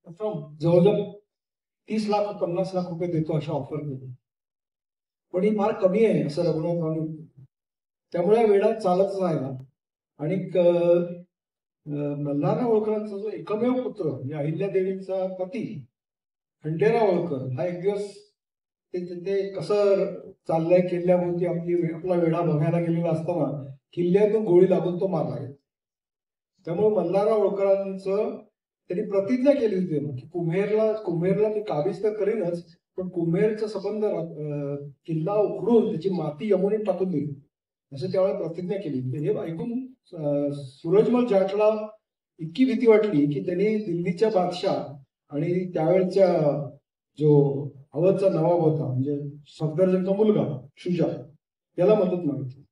जवळजवळ 30 लाख 50 लाख रुपये देतो अशा ऑफर केली, पण ही फार कमी आहे असं रघुनाथ. त्यामुळे वेळा चालतच राहिला. आणि मल्हारराव होळकरांचा जो एकमेव पुत्र म्हणजे अहिल्यादेवींचा पती खंडेराव होळकर हा एक दिवस ते कसं चाललंय किल्ल्याभोवती आपला वेढा बघायला गेलेला असताना किल्ल्यातून गोळी लागून तो मारला गेला. त्यामुळे मल्हारराव होळकरांचं त्यांनी प्रतिज्ञा केली होती की कुम्हेरला मी काबीज तर करीनच, पण कुम्हेरचा संबंध किल्ला उखडून त्याची माती यमुनेत टाकून दिली असं त्यावेळेला प्रतिज्ञा केली. हे ऐकून सूरजमल जाटला इतकी भीती वाटली की त्यांनी दिल्लीच्या बादशाह आणि त्यावेळेच्या जो अवधचा नवाब होता म्हणजे सफदरजंगचा मुलगा शुजा याला मदत मागितली.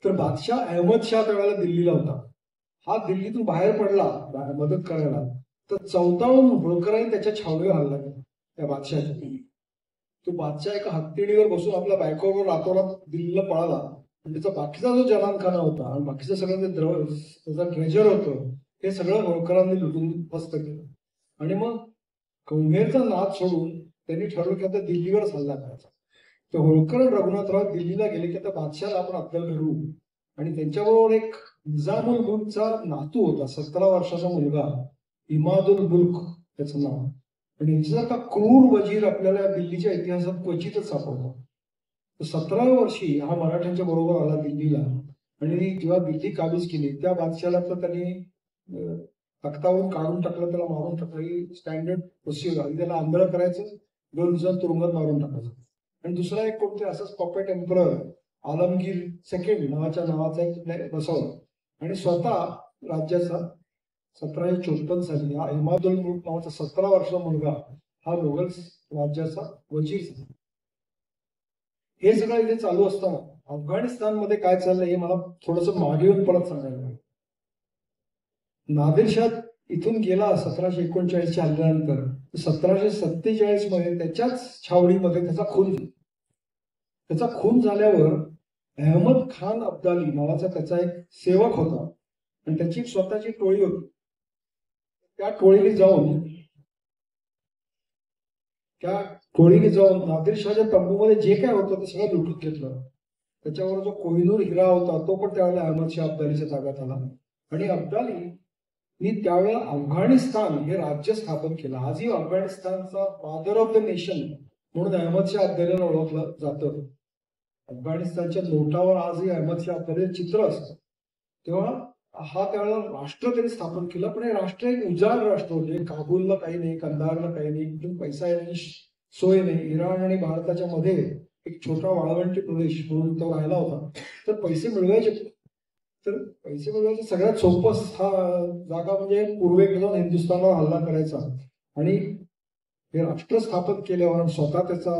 तर बादशाह अहमद शाह त्यावेळेला दिल्लीला होता. हा दिल्लीतून बाहेर पडला मदत करायला, तर 14 होळकरांनी त्याच्या छावणीवर हल्ला केला त्या बादशाहाच्या. तो बादशाह एका हत्तीणीवर बसून आपल्या बायकोवर रातोरात दिल्लीला पळाला. त्याचा बाकीचा जो जनानखाना होता आणि बाकीचं सगळं त्याचा ट्रेजर होतं हे सगळं होळकरांनी लुटून फस्त केलं. आणि मग कुम्हेरचा नाद सोडून त्यांनी ठरवलं की आता दिल्लीवरच हल्ला करायचा. तर होळकर रघुनाथराव दिल्लीला गेले की आता बादशाहाला आपण अद्दल घडवू. आणि त्यांच्याबरोबर एक निजामुल मुल्कचा नातू होता, 17 वर्षाचा मुलगा इमादुल मुल्क त्याचं नाव. आणि यांच्यासारखा क्रूर वजीर आपल्याला दिल्लीच्या इतिहासात क्वचितच सापडतो. 17व्या वर्षी हा मराठ्यांच्या बरोबर आला दिल्लीला आणि जेव्हा दिल्ली काबीज केली त्या बादशाला तर त्यांनी तख्तावरून काढून टाकलं, त्याला मारून टाकलं. ही स्टँडर्ड प्रोसिजर आधी त्याला आंधळ करायचं, 2 दिवसात तुरुंगात मारून टाकायचं. आणि दुसरा एक कोणते असंच पपेट एम्परर आलमगीर सेकंड नावाचा एक बसवला आणि स्वतः राज्याचा 1754 साली हा इमादुल मुल्क नावाचा 17 वर्षाचा मुलगा हा मोगल राज्याचा वजीर झाला. हे सगळं इथे चालू असताना अफगाणिस्तानमध्ये काय चाललंय हे मला थोडस मागे येऊन परत सांगायला. नादिरशाह इथून गेला 1739च्या हल्ल्यानंतर. 1747 मध्ये त्याच्याच छावणीमध्ये त्याचा खून झाल्यावर अहमद खान अब्दाली नावाचा त्याचा एक सेवक होता आणि त्याची स्वतःची टोळी होती. त्या टोळीने जाऊन नादिरशाहच्या तंबूमध्ये जे काय होतं ते सगळं लुटून घेतलं. त्याच्यावर जो कोहिनूर हिरा होता तो पण त्यावेळेला अहमद शाह अब्दालीच्या ताब्यात आला. आणि अब्दालीनी त्यावेळेला अफगाणिस्तान हे राज्य स्थापन केलं. आजही अफगाणिस्तानचा फादर ऑफ द नेशन म्हणून अहमद शाह अब्दालीला ओळखलं जातं. अफगाणिस्तानच्या नोटावर आजही अहमद शाह अब्दालीचं चित्र असतं. तेव्हा हा त्यावेळेला राष्ट्र त्यांनी स्थापन केलं, पण हे राष्ट्र एक उजाड राष्ट्र होते. काबूलला काही नाही, कंदारला काही नाही, पैसा येण्याची सोय नाही. इराण आणि भारताच्या मध्ये एक छोटा वाळवंटी प्रदेश म्हणून तो राहिला होता. तर पैसे मिळवायचे सगळ्यात सोपं जागा म्हणजे पूर्वेकडे जाऊन हिंदुस्थानवर हल्ला करायचा. आणि हे राष्ट्र स्थापन केल्यावर स्वतः त्याचा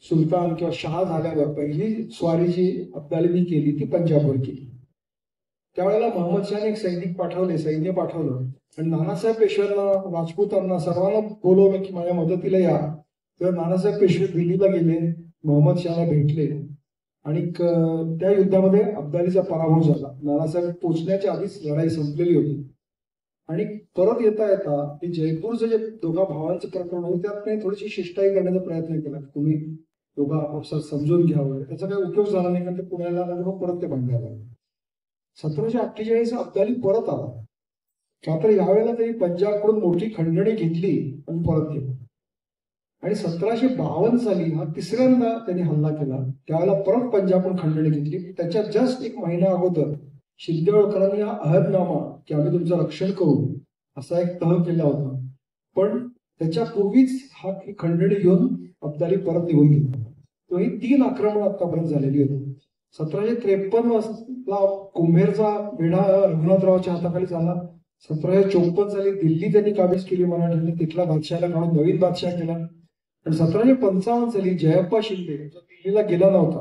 सुलतान किंवा शाह झाल्यावर पहिली स्वारी जी अब्दालीने केली ती पंजाबवर केली. त्यावेळेला मोहम्मद शहाने एक सैन्य पाठवलं आणि नानासाहेब पेशव्यांना, राजपूतांना सर्वांना बोलवलं की माझ्या मदतीला या. तेव्हा नानासाहेब पेशवे दिल्लीला गेले, मोहम्मद शहाला भेटले आणि त्या युद्धामध्ये अब्दालीचा पराभव झाला. नानासाहेब पोचण्याच्या आधीच लढाई संपलेली होती. आणि परत येता की जयपूरचं जे दोघा भावांचं प्रकरण होतं त्यात त्यांनी थोडीशी शिष्टाई करण्याचा प्रयत्न केला. तुम्ही दोघा आपापसात समजून घ्यावं. त्याचा काही उपयोग झाला नाही कारण ते पुण्याला परत ते बांधायला. 1748 अब्दाली परत आला. मात्र यावेळेला त्यांनी पंजाबकडून मोठी खंडणी घेतली आणि परत गेला. आणि 1752 साली हा तिसऱ्यांदा त्यांनी हल्ला केला. त्यावेळेला परत पंजाबकडून खंडणी घेतली. त्याच्या जस्ट 1 महिना अगोदर शिंदे होळकरांनी हा अहदनामा की आम्ही तुमचं रक्षण करू असा एक तह केला होता. पण त्याच्यापूर्वीच हा खंडणी घेऊन अब्दाली परत निघून गेला. तो ही 3 आक्रमण आतापर्यंत झालेली होती. 1753 ला कुम्हेरचा वेढा रघुनाथरावच्या हाताखाली झाला. 1754 साली दिल्ली त्यांनी काबीज केली मराठ्यांनी, तिथला बादशाहाला काढून नवीन बादशाह केला. आणि 1755 साली जयप्पा शिंदे जो दिल्लीला गेला नव्हता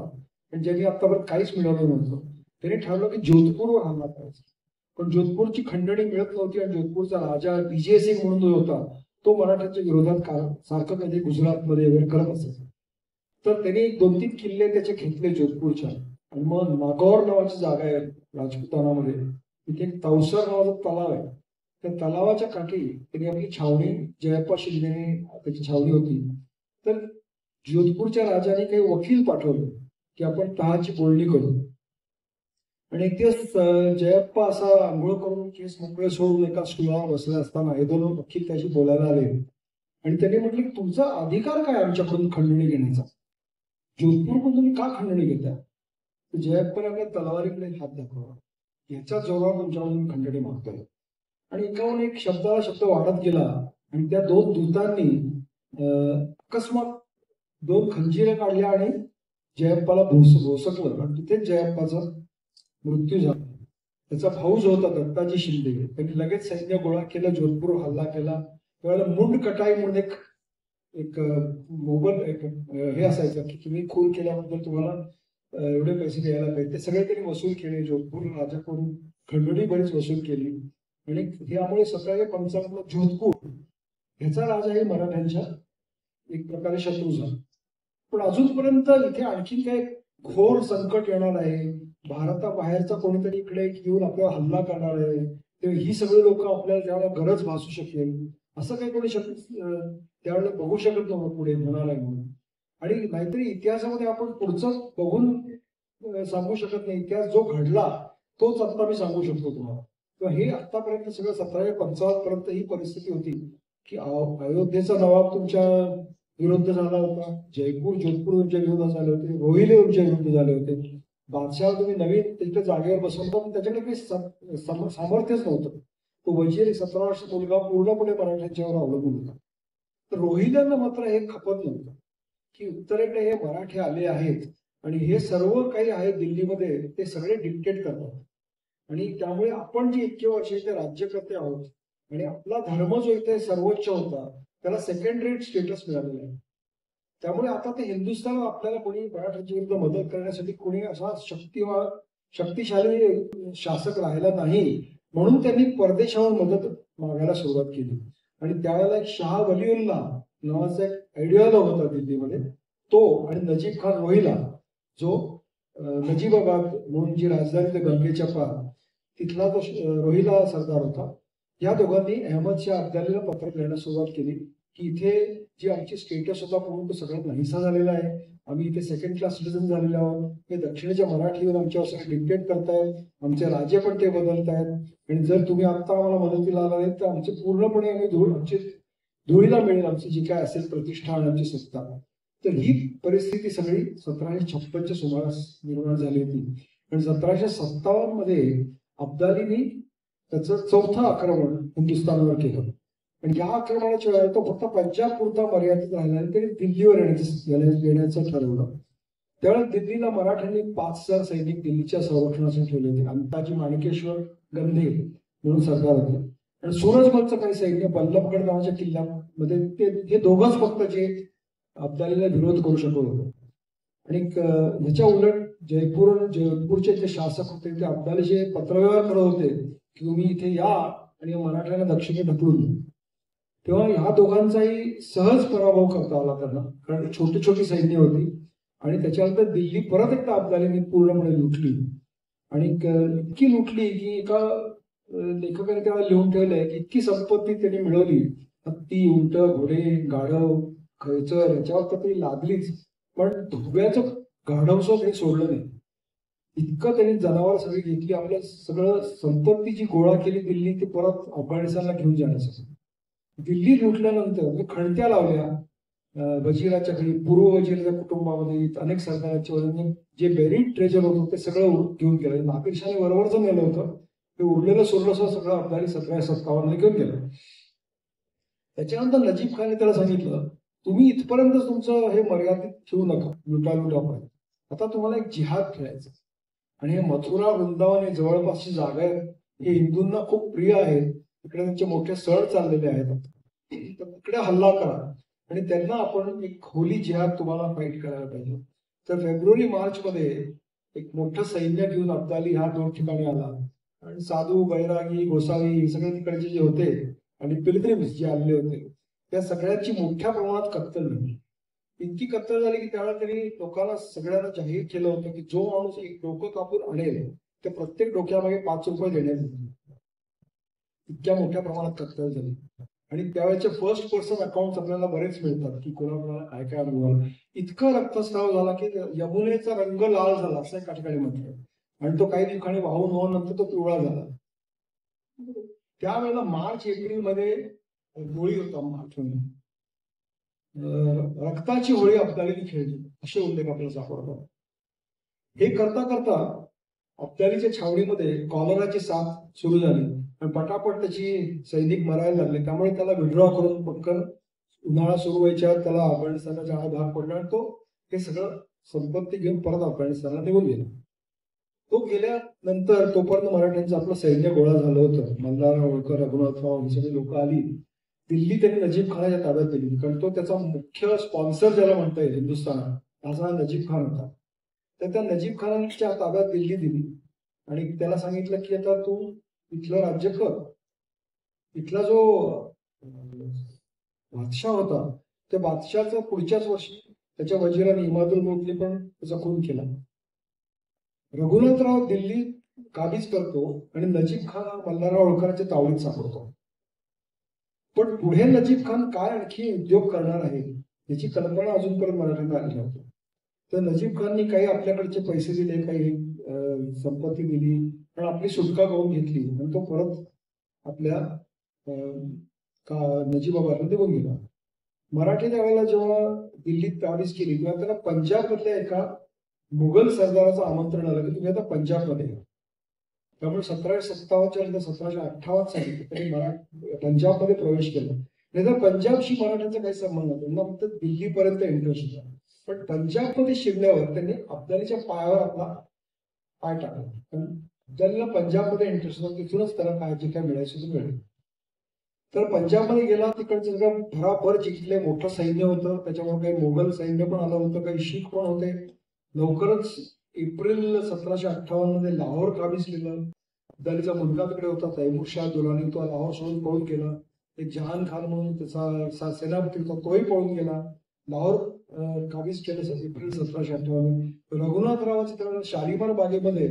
आणि ज्यांनी आतापर्यंत काहीच मिळवलं नव्हतं, त्यांनी ठरवलं की जोधपूरवर हल्ला करायचा. पण जोधपूरची खंडणी मिळत नव्हती आणि जोधपूरचा राजा विजय सिंग म्हणून जो होता तो मराठ्यांच्या विरोधात सारखं कधी गुजरातमध्ये वगैरे करत असायचा. तर त्यांनी 2-3 किल्ले त्याचे घेतले जोधपूरच्या. आणि मग नागौर नावाची जागा आहे राजपुतानामध्ये, तिथे एक तवसर नावाचा तलाव आहे. त्या तलावाच्या काठी त्यांनी आपली छावणी, जयप्पा शिंदेने त्याची छावणी होती. तर जोधपूरच्या राजाने काही वकील पाठवले की आपण तहाची बोलणी करू. आणि एक दिवस जयप्पा असा आंघोळ करून केस मोकळे सोडून एका स्टुलावर बसले असताना हे दोन वकील त्याशी बोलायला आले आणि त्यांनी म्हटले की तुमचा अधिकार काय आमच्याकडून खंडणी घेण्याचा, जोधपूरकडून तुम्ही का खंडणी घेता. जयप्पाने आपल्या तलवारीकडे हात दाखवला, याच्या जोरावर तुमच्याकडून खंडणी मागतोय. आणि एकाहून एक शब्दाला शब्द वाढत गेला आणि त्या दोन दूतांनी अकस्मात दोन खंजीरे काढल्या आणि जयप्पाला भोसकलं आणि तिथेच जयप्पाचा मृत्यू झाला. त्याचा भाऊ जो होता दत्ताजी शिंदे, त्यांनी लगेच सैन्य गोळा केलं, जोधपूर हल्ला केला. त्यावेळेला मुंड कटाई म्हणून एक मोबल एक हे असायचं की तुम्ही खून केल्याबद्दल तुम्हाला एवढे पैसे द्यायला पाहिजे. ते सगळे त्यांनी वसूल केले. जोधपूर राजाकडून खंडणी बरीच वसूल केली आणि यामुळे 1755 जोधपूर ह्याचा राजा हे मराठ्यांच्या एक प्रकारे शत्रू झाला. पण अजूनपर्यंत इथे आणखी काही घोर संकट येणार आहे, भारताबाहेरचा कोणीतरी इकडे येऊन आपल्याला हल्ला करणार आहे, तेव्हा ही सगळी लोक आपल्याला त्यावेळेला गरज भासू शकेल असं काही कोणी त्यावेळेला बघू शकत नव्हतं पुढे म्हणालाय म्हणून. आणि नाहीतरी इतिहासामध्ये आपण पुढचं बघून सांगू शकत नाही. इतिहास जो घडला तोच आता मी सांगू शकतो तुम्हाला. किंवा हे आतापर्यंत सगळं 1755 पर्यंत ही परिस्थिती होती की अयोध्येचा नवाब तुमच्या विरुद्ध झाला होता, जयपूर जोधपूर तुमच्या विरोधात झाले होते, रोहिले तुमच्या विरुद्ध झाले होते, बादशाह तुम्ही नवीन त्याच्या जागेवर बसवलं पण त्याच्याकडे काही सामर्थ्यच नव्हतं. तो वजीर 17 वर्ष मुलगा पूर्णपणे मराठ्यांच्यावर अवलंबून होता. तर रोहिल्यांना मात्र हे खपत नव्हतं की उत्तरेकडे हे मराठी आले आहेत आणि हे सर्व काही आहे दिल्लीमध्ये ते सगळे डिक्टेट करतात आणि त्यामुळे आपण जे इतके वर्ष इथे राज्यकर्ते आहोत आणि आपला धर्म जो इथे सर्वोच्च होता त्याला सेकंड रेट स्टेटस मिळालेलं आहे. त्यामुळे आता ते हिंदुस्थान आपल्याला कोणी मराठ्यांच्या विरुद्ध मदत करण्यासाठी कोणी असा शक्तिशाली शासक राहिला नाही, म्हणून त्यांनी परदेशाहून मदत मागायला सुरुवात केली. आणि त्यावेळेला एक शाह वलिउल्ला नावाचा एक आयडिओलॉग होता दिल्लीमध्ये, तो आणि नजीब खान रोहिला जो नजीबाबाद म्हणून जी राजधानी ते गंगेच्या पार तिथला तो रोहिला सरदार होता, या दोघांनी अहमद शाह अब्दालीला पत्र लिहायला सुरुवात केली की इथे जी आमची स्टेटस होता म्हणून तो सगळं नाहीसा झालेला आहे, आम्ही इथे सेकंड क्लास सिटीजन झालेलो आहोत, हे दक्षिणेच्या मराठीवर आमच्यावर सगळे डिक्टेट करतायत, आमचे राज्य पण ते बदलतायत आणि जर तुम्ही आता आम्हाला मदतीला आला नाही तर आमचे पूर्णपणे आमची धुळीला मिळेल आमची जी काय असेल प्रतिष्ठा आणि आमची सत्ता. तर ही परिस्थिती सगळी 1756च्या सुमारास निर्माण झाली होती. आणि 1757 मध्ये अब्दालीने त्याचं चौथं आक्रमण हिंदुस्थानवर केलं आणि या आक्रमणाच्या वेळेला तो फक्त पंजाब पुरता मर्यादित राहिला आणि त्यांनी दिल्लीवर येण्याचं ठरवलं. त्यावेळेस दिल्लीला मराठ्यांनी 5000 सैनिक दिल्लीच्या संरक्षणासाठी ठेवले होते. अंताजी माणिकेश्वर गंधे म्हणून सरदार होते आणि सूरजमलचं काही सैन्य बल्लभगड नावाच्या किल्ल्यामध्ये हे दोघंच फक्त जे अब्दालीला विरोध करू शकत होते. आणि ह्याच्या उलट जोधपूरचे जे शासक होते ते अब्दालीचे पत्रव्यवहार करत होते की तुम्ही इथे या आणि मराठ्यांना दक्षिणे ढकलून. तेव्हा ह्या दोघांचाही सहज पराभव करता आला त्यांना, कारण छोटी छोटी सैन्य होती. आणि त्याच्यानंतर दिल्ली परत एकदा अब्दालीने पूर्णपणे लुटली आणि इतकी लुटली की एका लेखकाने त्याला लिहून ठेवलंय की इतकी संपत्ती त्यांनी मिळवली, हत्ती, उंट, घोडे, गाढव, खैचर याच्यावर तर ती लादलीच, पण धोब्याचं गाढवसं त्यांनी सोडलं नाही. इतकं त्यांनी जनावर सगळी घेतली, आपलं सगळं संपत्ती जी गोळा केली दिल्ली ती परत अफगाणिस्तानला घेऊन जाण्यासाठी. दिल्ली लुटल्यानंतर खणत्या लावल्या वजिराच्या घरी, पूर्व वजीराच्या कुटुंबामध्ये अनेक सरदारांच्या वडिलांनी जे बेरीड ट्रेजर होतं ते सगळं घेऊन गेलं. नादिरशाहने बरोबरच नेलं होतं, ते उरलेलं सोडलं सगळं अब्दाली 1757 घेऊन गेलं. त्याच्यानंतर नजीब खानने त्याला सांगितलं तुम्ही इथपर्यंत तुमचं हे मर्यादित ठेवू नका, लुटापर्यंत आता तुम्हाला एक जिहाद खेळायचं आणि हे मथुरा वृंदावन हे जवळपासची जागा आहे, हे हिंदूंना खूप प्रिय आहे, तिकडे त्यांचे मोठे सण चाललेले आहेत, तर तिकडे हल्ला करा आणि त्यांना आपण एक होली जिहाद तुम्हाला फाईट करायला पाहिजे. तर फेब्रुवारी मार्च मध्ये एक मोठं सैन्य घेऊन अब्दाली हा 2 ठिकाणी आला आणि साधू, बैरागी, गोसावी हे सगळे तिकडचे जे होते आणि पिलग्रिम्स जे आलेले होते त्या सगळ्यांची मोठ्या प्रमाणात कत्तल झाली. इतकी कत्तल झाली की त्यावेळेला त्यांनी लोकांना सगळ्यांना जाहीर केलं होतं की जो माणूस एक डोकं कापून आणेल त्या प्रत्येक डोक्यामागे 5 रुपये देण्यात येतील. इतक्या मोठ्या प्रमाणात कत्तल झाली. आणि त्यावेळेचे फर्स्ट पर्सन अकाउंट आपल्याला बरेच मिळतात की कोणाकोणाला काय काय अनुभव. इतका रक्तस्राव झाला की यमुनेचा रंग लाल झाला असं एका ठिकाणी म्हटलं, आणि तो काही ठिकाणी वाहून वाहून नंतर तो पिवळा झाला. त्यावेळेला मार्च एप्रिल मध्ये होळी होता, मार्च महिना, रक्ताची होळी अब्दालीने खेळली असे उल्लेख आपल्याला सापडतात. हे करता करता अब्दालीच्या छावणीमध्ये कॉलराची साथ सुरू झाली आणि पटापट त्याची सैनिक मरायला लागले. त्यामुळे त्याला विड्रॉ करून पटकन उन्हाळा सुरू व्हायच्या त्याला अफगाणिस्तानला जाणं भाग पडला आणि तो हे सगळं संपत्ती घेऊन परत अफगाणिस्तानला निघून गेला. तो गेल्यानंतर तोपर्यंत मराठ्यांचं आपलं सैन्य गोळा झालं होतं. मल्हारराव होळकर, रघुनाथराव ही सगळी लोक आली. दिल्ली त्यांनी नजीब खानाच्या ताब्यात दिली, कारण तो त्याचा मुख्य स्पॉन्सर ज्याला म्हणता येईल हिंदुस्थानात असा नजीब खान होता. तर त्या नजीब खानाच्या ताब्यात दिल्ली दिली आणि त्याला सांगितलं की आता तू इथलं राज्य कर. इथला जो बादशाह होता त्या बादशाहचा पुढच्याच वर्षी त्याच्या वजिराने इमादुल मुल्कने पण त्याचा खून केला. रघुनाथराव दिल्ली काबीज करतो आणि नजीब खान हा मल्हारराव होळकरांच्या तावडीत सापडतो. पण पुढे नजीब खान काय आणखी उद्योग करणार आहे याची कल्पना अजूनपर्यंत मराठ्यांना आली नव्हती. तर नजीब खाननी काही आपल्याकडचे पैसे दिले, काही संपत्ती दिली, पण आपली सुटका करून घेतली आणि तो परत आपल्या नजीबाबादला निघून गेला. मराठी त्यावेळेला जेव्हा दिल्लीत काबीज केली तेव्हा त्याला पंजाबमधल्या एका मुघल सरदाराचं आमंत्रण आलं की तुम्ही आता पंजाबमध्ये या. त्यामुळे 1757च्या नंतर 1758 साली त्यांनी पंजाबमध्ये प्रवेश केला. नाही तर पंजाबशी मराठ्यांचा काही संबंध नव्हता, त्यांना फक्त दिल्लीपर्यंत इंटरेस्ट होता. पण पंजाबमध्ये शिरल्यावर त्यांनी अब्दालीच्या पायावर आपला पाय टाकला. पण अब्दालीला पंजाबमध्ये इंटरेस्ट होता, तिथूनच त्याला काय जे काय मिळायचं ते मिळेल. तर पंजाबमध्ये गेला, तिकडचं सगळं भराभर जिंकले, मोठं सैन्य होतं. त्याच्यामुळे काही मोगल सैन्य पण आलं होतं, काही शीख पण होते. लवकरच एप्रिल 1758 मध्ये लाहोर काबीज केलं. अब्दालीचा मुलगा तिकडे होता तैमूर शाह दुरानी, तो लाहोर सोडून पळून गेला. एक जहान खान म्हणून त्याचा सेनापती होता, तोही पळून गेला. लाहोर काबीज केलं एप्रिल 1758. रघुनाथरावाचे त्यावेळेला शालिमार बागेमध्ये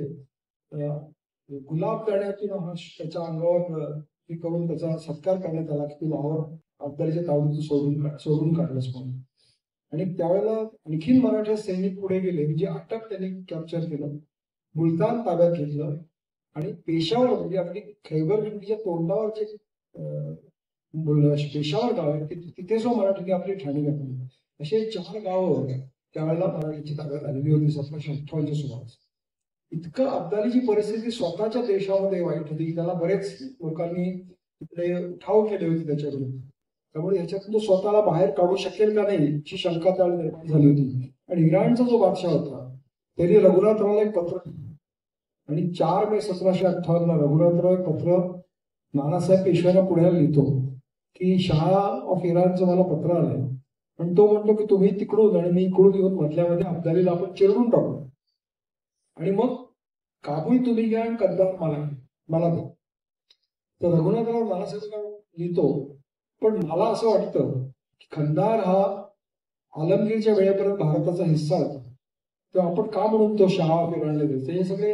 गुलाब गाण्यातून त्याच्या अंगावर करून त्याचा सत्कार करण्यात आला की तू लाहोर अब्दालीच्या तावडीतून सोडून काढलंस म्हणून. आणि त्यावेळेला आणखीन मराठा सैनिक पुढे गेले, म्हणजे अटक त्यांनी कॅप्चर केलं, मुलतान ताब्यात घेतलं आणि पेशावर म्हणजे आपली खैबर खिंडीच्या तोंडावर जे पेशावर गाव आहे तिथे जो मराठ्यांनी आपली ठाणी घातली. असे 4 गावं त्यावेळेला मराठ्यांची ताब्यात आलेली होती 1758च्या सुमारास. इतकं अब्दालीची परिस्थिती स्वतःच्या देशामध्ये वाईट होती की त्याला बरेच लोकांनी तिकडे उठाव केले होते त्याच्याकडून. त्यामुळे ह्याच्यातून तो स्वतःला बाहेर काढू शकेल का नाही याची शंका त्याला निर्माण झाली होती. आणि इराणचा जो बादशाह होता त्यांनी रघुनाथरावला एक पत्र आणि 4 मे 1758 रघुनाथराव एक पत्र नानासाहेब पेशव्यांना पुण्याला लिहितो की शाह ऑफ इराणचं मला पत्र आलंय. पण तो म्हणतो की तुम्ही तिकडून आणि मी इकडून येऊन मधल्यामध्ये अब्दालीला आपण चिरडून टाकू आणि मग काबूल तुम्ही घ्या आणि कंदार मला दे. तर रघुनाथराव नानासाहेबांना लिहितो, पण मला असं वाटतं की खंदार हा आलमगीरच्या वेळेपर्यंत भारताचा हिस्सा होता, तेव्हा आपण का म्हणून तो शाह ऑफ इराणला द्यायचं. हे सगळे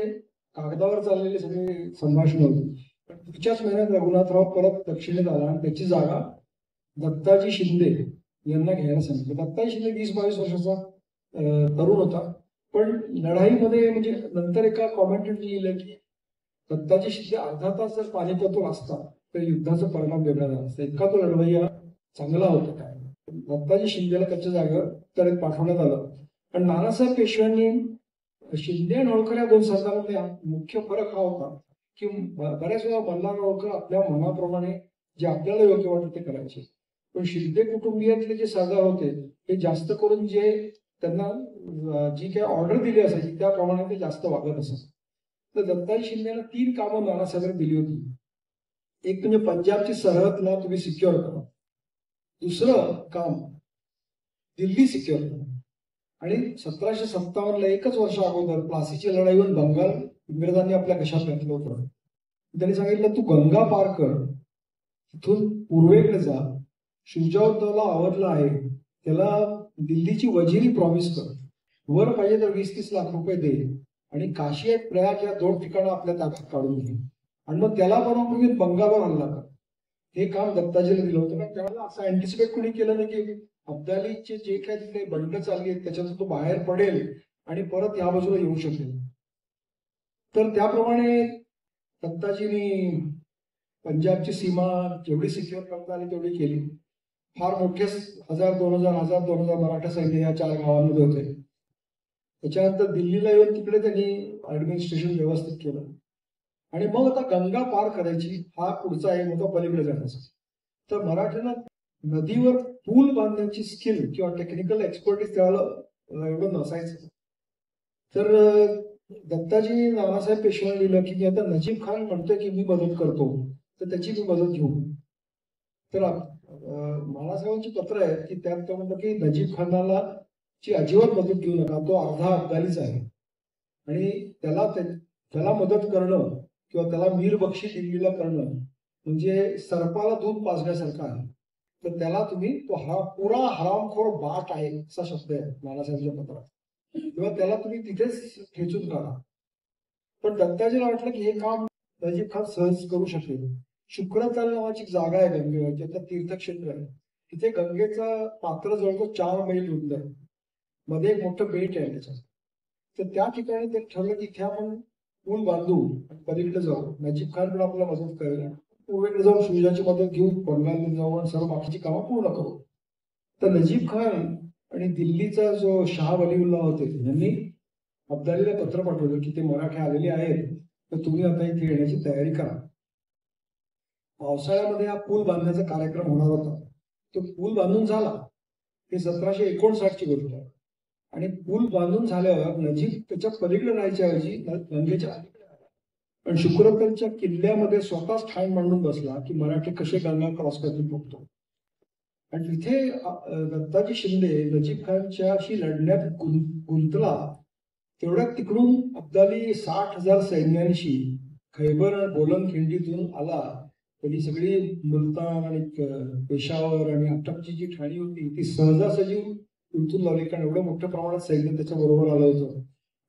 कागदावर चाललेले सगळे संभाषण होते. पण पुढच्याच महिन्यात रघुनाथराव परत दक्षिणेत आला आणि त्याची जागा दत्ताजी शिंदे यांना घ्यायला सांगितलं. दत्ताजी शिंदे 20-22 वर्षाचा तरुण होता, पण लढाईमध्ये म्हणजे नंतर एका कॉमेंटरीने लिहिलं की दत्ताजी शिंदे अर्धा तास जर पानिपतवर असता तर युद्धाचा परिणाम वेगळा झाला असता, इतका तो लढवय्या चांगला होता. काय दत्ताजी शिंदेला त्याच्या जागेवर तळेत पाठवण्यात आलं. आणि नानासाहेब पेशव्यांनी शिंदे आणि होळकर या 2 सरदारांमध्ये मुख्य फरक हा होता की बऱ्याच वेळा मल्हारराव होळकर आपल्या मनाप्रमाणे जे आपल्याला योग्य वाटत ते करायचे, पण शिंदे कुटुंबियातले जे सरदार होते हे जास्त करून जे त्यांना जी काही ऑर्डर दिली असायची त्याप्रमाणे ते जास्त वागत असत. तर दत्ताजी शिंदेला 3 कामं नानासाहेबांनी दिली होती. एक म्हणजे पंजाबची सरहदला तुम्ही सिक्युअर करा, दुसरं काम दिल्ली सिक्युअर करा, आणि 1757ला एकच वर्ष अगोदर प्लासीची लढाई होऊन बंगाल इंग्रजांनी आपल्या कशात घातलं होतं. त्यांनी सांगितलं तू गंगा पार कर, तिथून पूर्वेकडे जा, शुजाउद्दौला आवडला आहे त्याला दिल्लीची वजिरी प्रॉमिस कर, वर पाहिजे तर 20-30 लाख रुपये दे आणि काशी आणि प्रयाग या 2 ठिकाणं आपल्या ताब्यात काढून घे. आणि मग त्याला बरोबर घेऊन बंगालवर हल्ला करा. हे काम दत्ताजीला दिलं होतं. कारण त्यावेळेला असं अँटिसिपेट कोणी केलं नाही की अब्दालीचे जे काय तिथे बंड चालली आहेत त्याच्यातून तो बाहेर पडेल आणि परत या बाजूला येऊ शकेल. तर त्याप्रमाणे दत्ताजींनी पंजाबची सीमा जेवढी सिक्युअर करता आली तेवढी केली. फार मोठे 1000-2000 मराठा सैन्य या 4 गावांमध्ये होते. त्याच्यानंतर दिल्लीला येऊन तिकडे त्यांनी ऍडमिनिस्ट्रेशन व्यवस्थित केलं. आणि मग आता गंगा पार करायची हा पुढचा एक होता पलीकडे जाण्याचा. तर मराठ्यांना नदीवर पूल बांधण्याची स्किल किंवा टेक्निकल एक्सपर्टीज त्यावेळेला एवढं नसायचं. तर दत्ताजी नानासाहेब पेशव्यांनी लिहिलं की मी आता नजीब खान म्हणतोय की मी मदत करतो तर त्याची मी मदत घेऊ. तर नानासाहेबांची पत्र आहे की त्यात तो म्हणतो की नजीब खानाला ची अजिबात मदत घेऊ नका, तो अर्धा अब्दालीचा आहे आणि त्याला मदत करणं किंवा त्याला मीर बक्षी दिल्लीला करणं म्हणजे सर्पाला दूध पाजण्यासारखं आहे. तर त्याला तुम्ही तो पुरा हरामखोर बाट आहे असा शब्द आहे नानासाहेबांच्या पत्रात, किंवा त्याला तुम्ही तिथेच खेचून काढा. पण दत्ताजीला वाटलं की हे काम नजीब खान सहज करू शकेल. शुक्रताल नावाची जागा आहे गंगेवर, त्याचं तीर्थक्षेत्र आहे. तिथे गंगेचं पात्र जवळजवळ 4 मैल रुंद आहे. मध्ये एक मोठं बेट आहे त्याच्यात. तर त्या ठिकाणी ते ठरलं की इथे आपण पूल बांधू आणि पलीकडे जाऊ. नजीब खान पण आपल्याला मदत करेल. पूर्वेकडे जाऊन सुजाची मदत घेऊ, बंगालला जाऊ आणि सर्व बाकीची कामं पूर्ण करू. तर नजीब खान आणि दिल्लीचा जो शाह वलीउल्लाह होते यांनी अब्दालीला पत्र पाठवलं की ते मराठे आलेले आहेत तर तुम्ही आता इथे येण्याची तयारी करा. पावसाळ्यामध्ये हा पूल बांधण्याचा कार्यक्रम होणार होता. तो पूल बांधून झाला. हे 1759ची गोष्ट आहे. आणि पूल बांधून झाल्यावर नजीब त्याच्या पलीकडे राहायच्या ऐवजी गंगेच्या अलीकडे आला. पण शुक्रतालच्या किल्ल्यामध्ये स्वतःच ठाण मांडून बसला की मराठी कसे गंगा क्रॉस करतील बघतो. आणि तिथे दत्ताजी शिंदे नजीब खानच्याशी लढण्यात गुंतला. तेवढ्यात तिकडून अब्दाली 60,000 सैन्यांशी खैबर बोलन खिंडीतून आला. त्यांनी सगळी मुलतान आणि पेशावर आणि अटकची जी ठाणी होती ती सहजासहजी उलटून लावली, कारण एवढं मोठ्या प्रमाणात सैन्य त्याच्या बरोबर आलं होतं.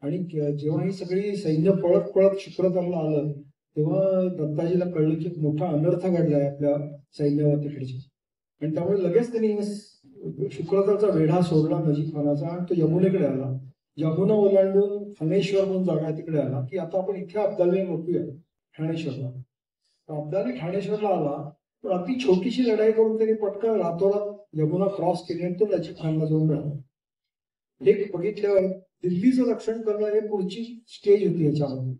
आणि जेव्हा ही सगळी सैन्य पळत पळत शुक्रतालला आलं तेव्हा दत्ताजीला कळलं की मोठा अनर्थ घडलाय आपल्या सैन्यावर तिकडची. आणि त्यामुळे लगेच त्यांनी शुक्रतालचा वेढा सोडला नजीब खानाचा आणि तो यमुनेकडे आला. यमुना ओलांडून ठाणेश्वर म्हणून जागा तिकडे आला की आता आपण इथे अब्दालीला रोखूया ठाणेश्वरला. अब्दाली ठाणेश्वरला आला पण अगदी छोटीशी लढाई करून त्यांनी पटकन रातोरात यमुना क्रॉस केली आणि तो नजीब खानला जाऊन मिळाला. हे बघितल्यावर दिल्लीचं रक्षण करणं हे पुढची स्टेज होती याच्यामध्ये.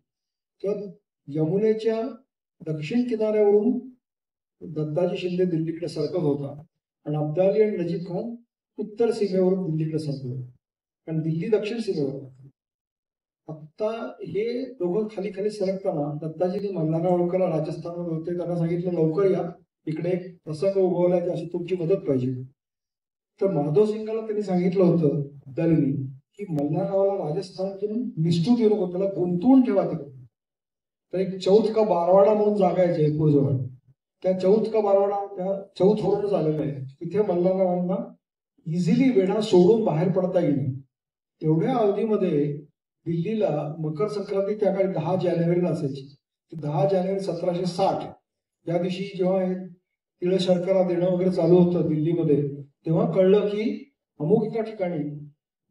तर यमुनेच्या दक्षिण किनाऱ्यावरून दत्ताजी शिंदे दिल्लीकडे सरकत होता आणि अब्दाली आणि नजीब खान उत्तर सीमेवरून दिल्लीकडे सरकले आणि दिल्ली दक्षिण सीमेवर. आता हे दोघं खाली खाली सरकताना दत्ताजींनी मल्हारराव होळकरला राजस्थानमध्ये होते त्यांना सांगितलं लवकर या, इकडे एक प्रसंग उभवलाय की अशी तुमची मदत पाहिजे. तर माधवसिंगाला त्यांनी सांगितलं होतं अब्दालींनी की मल्हाररावला राजस्थानतून निष्ठून येऊ नको, त्याला गुंतवून ठेवा तिकडे. तर एक चौथ का बारवाडा म्हणून जागा आहे जयपूरजवळ, त्या चौथ का बारवाडा त्या चौथवरूनच आलेला आहे. तिथे मल्हाररावांना इझिली वेढा सोडून बाहेर पडता येईल. तेवढ्या अवधीमध्ये दिल्लीला मकर संक्रांती त्या काळी 10 जानेवारीला असायची. 10 जानेवारी 1760 या दिवशी जेव्हा तिळ शर्करा देणं वगैरे चालू होतं दिल्लीमध्ये तेव्हा कळलं की अमुक एका ठिकाणी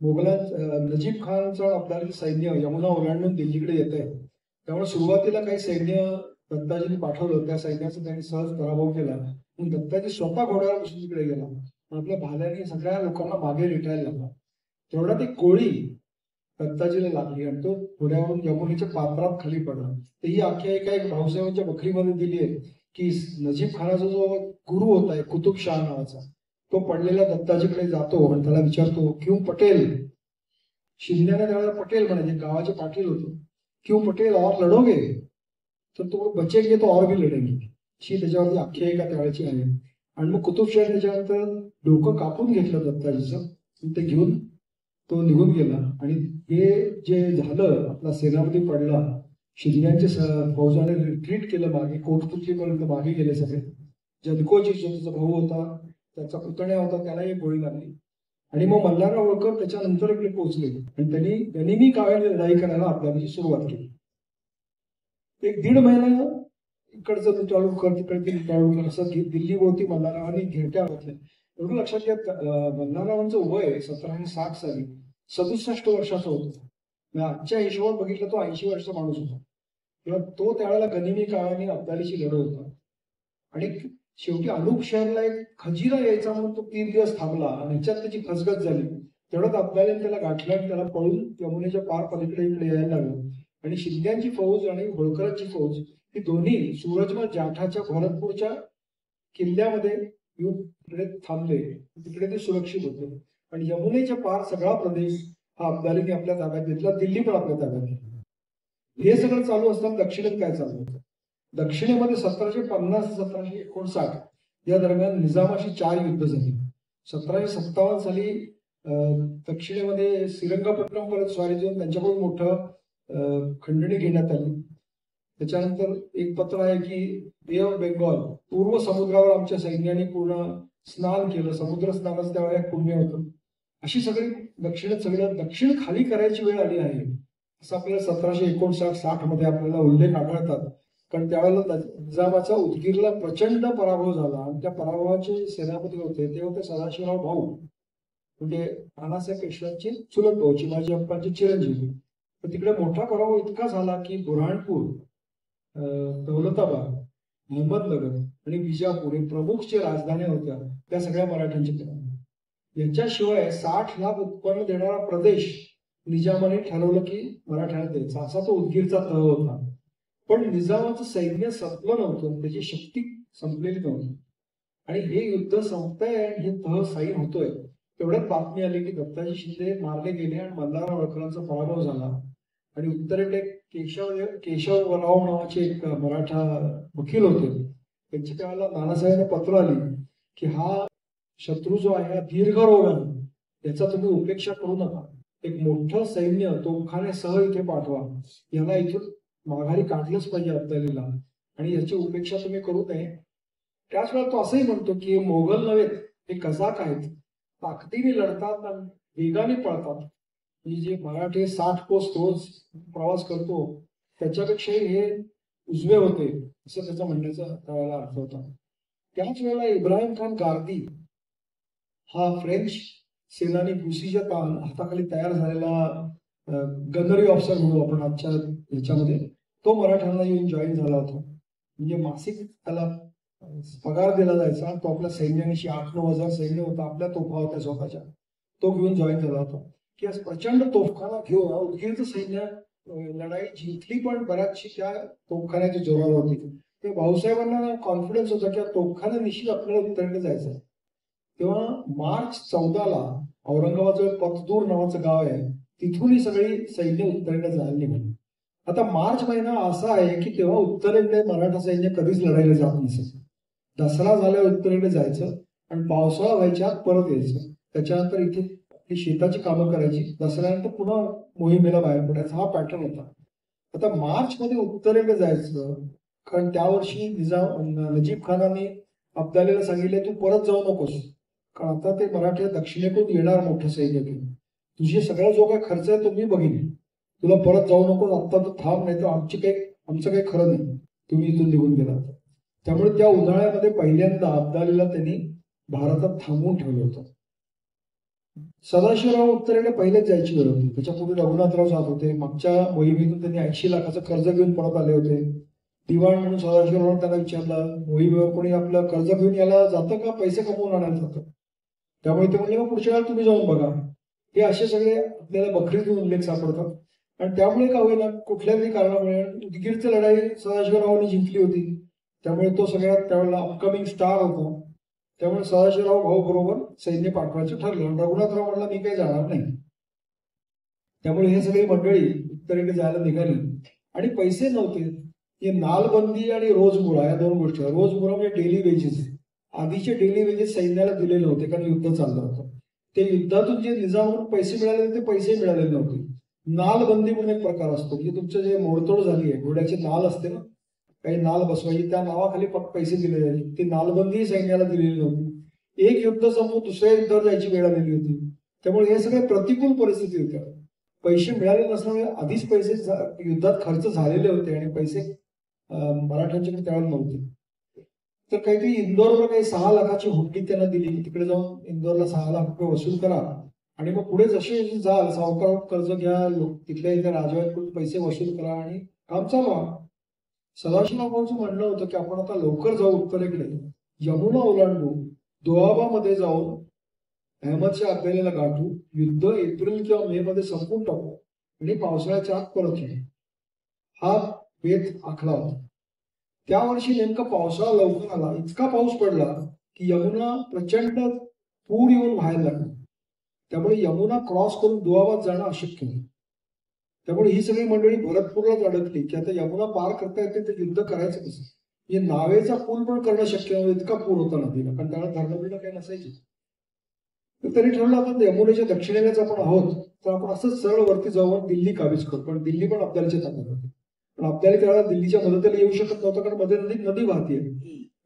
नजीब खानचं अब्दाली सैन्य यमुना ओलांडून दिल्लीकडे येत आहे. त्यामुळे सुरुवातीला काही सैन्य दत्ताजींनी पाठवलं, त्या सैन्याचा त्यांनी सहज पराभव केला. मग दत्ताजी स्वतः घोड्यावर बसून तिकडे गेला. आपल्या भाल्याने सगळ्या लोकांना मागे रेटायला लागला. तेवढ्यात एक गोळी दत्ताजीला लागली आणि तो घोड्यावरून यमुनेच्या पात्रात खाली पडला. तर ही आख्यायिका एक भाऊसाहेबांच्या बखरीमध्ये दिली आहे की नजीब खानाचा जो गुरु होता कुतुब शाह नावाचा, तो पडलेल्या दत्ताजीकडे जातो आणि त्याला विचारतो क्यों पटेल. शिंद्याने त्यावेळेला पटेल म्हणायचे, गावाचे पाटील होते. क्यों पटेल और लढोगे. तर तो बचेंगे तो और भी लढेंगे. ही त्याच्यावरती आख्यायिका त्यावेळेची आहे. आणि मग कुतुबशाह त्याच्यानंतर डोकं कापून घेतलं दत्ताजीचं, ते घेऊन तो निघून गेला. आणि हे जे झालं आपला सेनापती पडला, शिंद्यांच्या फौजाने रिट्रीट केलं मागे, कोटपुतलीपर्यंत मागे गेले सगळे. जदकोजी जो त्याचा भाऊ होता, त्याचा पुतण्या होता, त्यालाही गोळी लागली. आणि मग मल्हारराव होळकर त्याच्यानंतर इकडे पोहोचले आणि त्यांनी गनिमी काव्याने लढाई करायला अब्दालीची सुरुवात केली. 1-1.5 महिना इकडचं लुटाळू कर तिकडचे लुटाळू कर असं दिल्लीभोवती मल्हाररावांनी घेरट्या घातल्या. एवढं लक्षात घ्या, मल्हाररावांचं वय 1760 साली 67 वर्षाचं होतं. आजच्या हिशोबात बघितलं तो 80 वर्षाचा माणूस होता. तेव्हा तो त्यावेळेला गनिमी काळाने अब्दालीशी लढत होता. आणि शेवटी अनूप शहरला एक खजिना यायचा म्हणून तो 3 दिवस थांबला आणि ह्याच्यात त्याची फसगत झाली. तेवढ्यात अब्दालीने त्याला गाठलं आणि त्याला पळून यमुनेच्या पार पलीकडे इकडे यायला लागलं. आणि शिंद्यांची फौज आणि होळकरांची फौज ही दोन्ही सूरजमल जाठाच्या भरतपूरच्या किल्ल्यामध्ये येऊन तिकडे थांबले. तिकडे ते सुरक्षित होते. आणि यमुनेच्या पार सगळा प्रदेश हा अब्दालीने आपल्या ताब्यात घेतला. दिल्ली पण आपल्या ताब्यात घेतली. हे सगळं चालू असताना दक्षिणेत काय चालू होतं? दक्षिणेमध्ये 1750 ते 1759 या दरम्यान निजामाशी 4 युद्ध झाली. 1757 साली दक्षिणेमध्ये श्रीरंगपट्टणम परत स्वारी देऊन त्यांच्याकडून मोठं खंडणी घेण्यात आली. त्याच्यानंतर एक पत्र आहे की बे ऑफ बेंगॉल, पूर्व समुद्रावर आमच्या सैन्याने पूर्ण स्नान केलं. समुद्र स्नानाचं त्यावेळेला पुण्य होतं. अशी सगळी दक्षिणेत सगळं दक्षिण खाली करायची वेळ आली आहे असं आपल्याला 1759-60 मध्ये आपल्याला उल्लेख आढळतात. कारण त्यावेळेला निजामाचा उदगीरला प्रचंड पराभव झाला आणि त्या पराभवाचे सेनापती होते ते होते सदाशिवराव भाऊ, म्हणजे नानासाहेब पेशव्यांचे चुलत भाऊ, चिमाजी अप्पांचे चिरंजीवी. तर तिकडे मोठा पराभव इतका झाला की बुऱ्हाणपूर, दौलताबाद, अहमदनगर आणि विजापूर हे प्रमुख जे राजधान्या होत्या त्या सगळ्या मराठ्यांच्या केल्या. याच्याशिवाय 60 लाख उत्पन्न देणारा प्रदेश निजामाने ठरवलं की मराठ्यांना द्यायचा, असा तो उदगीरचा तह होता. पण निजामाचं सैन्य संपलं नव्हतं, त्याची शक्ती संपलेली नव्हती. आणि हे युद्ध संपतंय आणि हे तह साईन होतोय तेवढ्यात बातमी आली की दत्ताजी शिंदे मारले गेले आणि मल्हारराव होळकरांचा पराभव झाला. आणि उत्तरेत एक केशवराव नावाचे एक मराठा वकील होते. त्यांची त्यावेळेला नानासाहेबांना पत्र आली की हा शत्रू जो आहे हा दीर्घरोग आहे, याचा तुम्ही उपेक्षा करू नका. एक मोठं सैन्य तोफखान्यासह इथे पाठवा. याला इथून माघारी काढलंच पाहिजे अब्दालीला आणि याची उपेक्षा तुम्ही करू नये. त्याच वेळा तो असंही म्हणतो की मोगल नव्हेत, हे कझाक आहेत, ताकदीने लढतात आणि वेगाने पळतात. म्हणजे जे मराठी 60 कोस रोज प्रवास करतो त्याच्यापेक्षाही हे उजवे होते असं त्याचा म्हणण्याचा त्यावेळेला अर्थ होता. त्याच वेळेला इब्राहिम खान गार्दी हा फ्रेंच सेनानी बुसीच्या हाताखाली तयार झालेला गनरी ऑफिसर म्हणून आपण आजच्या ह्याच्यामध्ये, तो मराठ्यांना येऊन जॉईन झाला होता. म्हणजे मासिक त्याला पगार दिला जायचा. तो आपल्या सैन्यानिशी 8-9 हजार सैन्य होता, आपल्या तोफा होत्या स्वतःच्या, तो घेऊन जॉईन झाला होता. की आज प्रचंड तोफखाना घेऊन उदगीरचं सैन्य लढाई जिंकली, पण बऱ्याचशी त्या तोफखान्याची जोरावर होती. ते भाऊसाहेबांना कॉन्फिडन्स होता की तोफखाना निश्चित आपल्याला उत्तरेकडे जायचं आहे. तेव्हा मार्च 14ला औरंगाबादजवळ पतदूर नावाचं गाव आहे, तिथून ही सगळी सैन्य उत्तरेकडे जायला निघाली. आता मार्च महिना असा आहे की तेव्हा उत्तरेकडे मराठा सैन्य कधीच लढायला जात नसत. दसरा झाल्यावर उत्तरेकडे जायचं आणि पावसाळा व्हायच्या आत परत यायचं. त्याच्यानंतर इथे ही शेताची कामं करायची, दसऱ्यानंतर पुन्हा मोहिमेला बाहेर पडायचा, हा पॅटर्न होता. आता मार्च मध्ये उत्तरेकडे जायचं, कारण त्या वर्षी नजीब खानाने अब्दालीला सांगितले तू परत जाऊ नकोस, कारण आता ते मराठी दक्षिणेकडून येणार मोठं सैन्य घेऊन, तुझे सगळा जो काय खर्च आहे तो मी बघीन, तुला परत जाऊ नकोस, आता तू थांब, नाही तर आमचं काही खरं नाही, तुम्ही इथून निघून गेला. त्यामुळे त्या उन्हाळ्यामध्ये पहिल्यांदा अब्दालीला त्यांनी भारतात थांबवून ठेवलं होतं. सदाशिवराव उत्तरेकडे पहिलेच जायची वेळ होती. त्याच्यापूर्वी रघुनाथराव जात होते. मागच्या मोहिमेतून त्यांनी 80 लाखाचं कर्ज घेऊन परत आले होते. दिवाण म्हणून सदाशिवराव त्यांना विचारलं, मोहिमेवर कोणी आपलं कर्ज घेऊन याला जातं का पैसे कमवून आणायला जातं? त्यामुळे ते म्हणले मग पुढच्या वेळेला तुम्ही जाऊन बघा. हे असे सगळे आपल्याला बखरीतून उल्लेख सापडतात. आणि त्यामुळे का होईना कुठल्याही कारणामुळे उदगीरची लढाई सदाशिवरावांनी जिंकली होती, त्यामुळे तो सगळ्यात त्यावेळेला अपकमिंग स्टार होता. त्यामुळे सदाशिवराव भाऊ बरोबर सैन्य पाठवायचं ठरलं. रघुनाथराव म्हणला मी काही जाणार नाही. त्यामुळे हे सगळी मंडळी उत्तरेकडे जायला निघाली आणि पैसे नव्हते. हे नालबंदी आणि रोजमुरा या 2 गोष्टी. रोजमुरा म्हणजे डेली वेजेस. आधीचे डेली वेजेस सैन्याला दिले नव्हते कारण युद्ध चाललं होतं. ते युद्धातून जे निजामाकडून पैसे मिळाले ते पैसे मिळाले नव्हते. नालबंदी म्हणून एक प्रकार असतो की तुमचं जे मोडतोड झाली आहे, घोड्याची नाल असते ना, काही नाल बसवायची, त्या नावाखाली फक्त पैसे दिले जायचे. ती नालबंदी सैन्याला दिलेली नव्हती. एक युद्ध संपून दुसऱ्या युद्धावर जायची वेळ आलेली होती. त्यामुळे हे सगळे प्रतिकूल परिस्थिती होत्या. पैसे मिळाले नसल्यामुळे आधीच पैसे युद्धात खर्च झालेले होते आणि पैसे मराठ्यांच्याकडे त्यावेळेला नव्हती. तर काहीतरी इंदोरला काही 6 लाखाची हुंडी त्यांना दिली, तिकडे जाऊन इंदोरला 6 लाख रुपये वसूल करा आणि मग पुढे जसे जाल सावकार कर्ज घ्या, तिथल्या इथे राजवाड्याकडून पैसे वसूल करा आणि काम चालवा. सदाशिवरावांचं म्हणणं होतं की आपण आता लवकर जाऊ उत्तरेकडे, यमुना ओलांडू, दोआबामध्ये जाऊन अहमदच्या अब्दालीला गाठू, युद्ध एप्रिल किंवा मे मध्ये संपून टाकू आणि पावसाळ्याच्या आत परत येऊ. हा बेत आखला होता. त्या वर्षी नेमका पावसाळा लवकर आला, इतका पाऊस पडला की यमुना प्रचंड पूर येऊन व्हायला लागली. त्यामुळे यमुना क्रॉस करून दुआबाद जाणं अशक्य नाही. त्यामुळे ही सगळी मंडळी भरतपूरलाच अडकली की आता यमुना पार करता येते तर युद्ध करायचं कसं. म्हणजे नावेचा पूल पण करणं शक्य नव्हतं, इतका पूर होता नदीला, कारण त्याला धरणं काही नसायची. तर तरी ठरलं आता यमुनेच्या दक्षिणेलाच आपण आहोत, तर आपण असंच सरळ वरती जाऊन दिल्ली काबीज करू. पण दिल्ली पण अब्दालीच्या ताब्यात होती. पण अब्दाली त्यावेळेला दिल्लीच्या मदतीला येऊ शकत नव्हतं, कारण मध्ये नदी वाहतीये.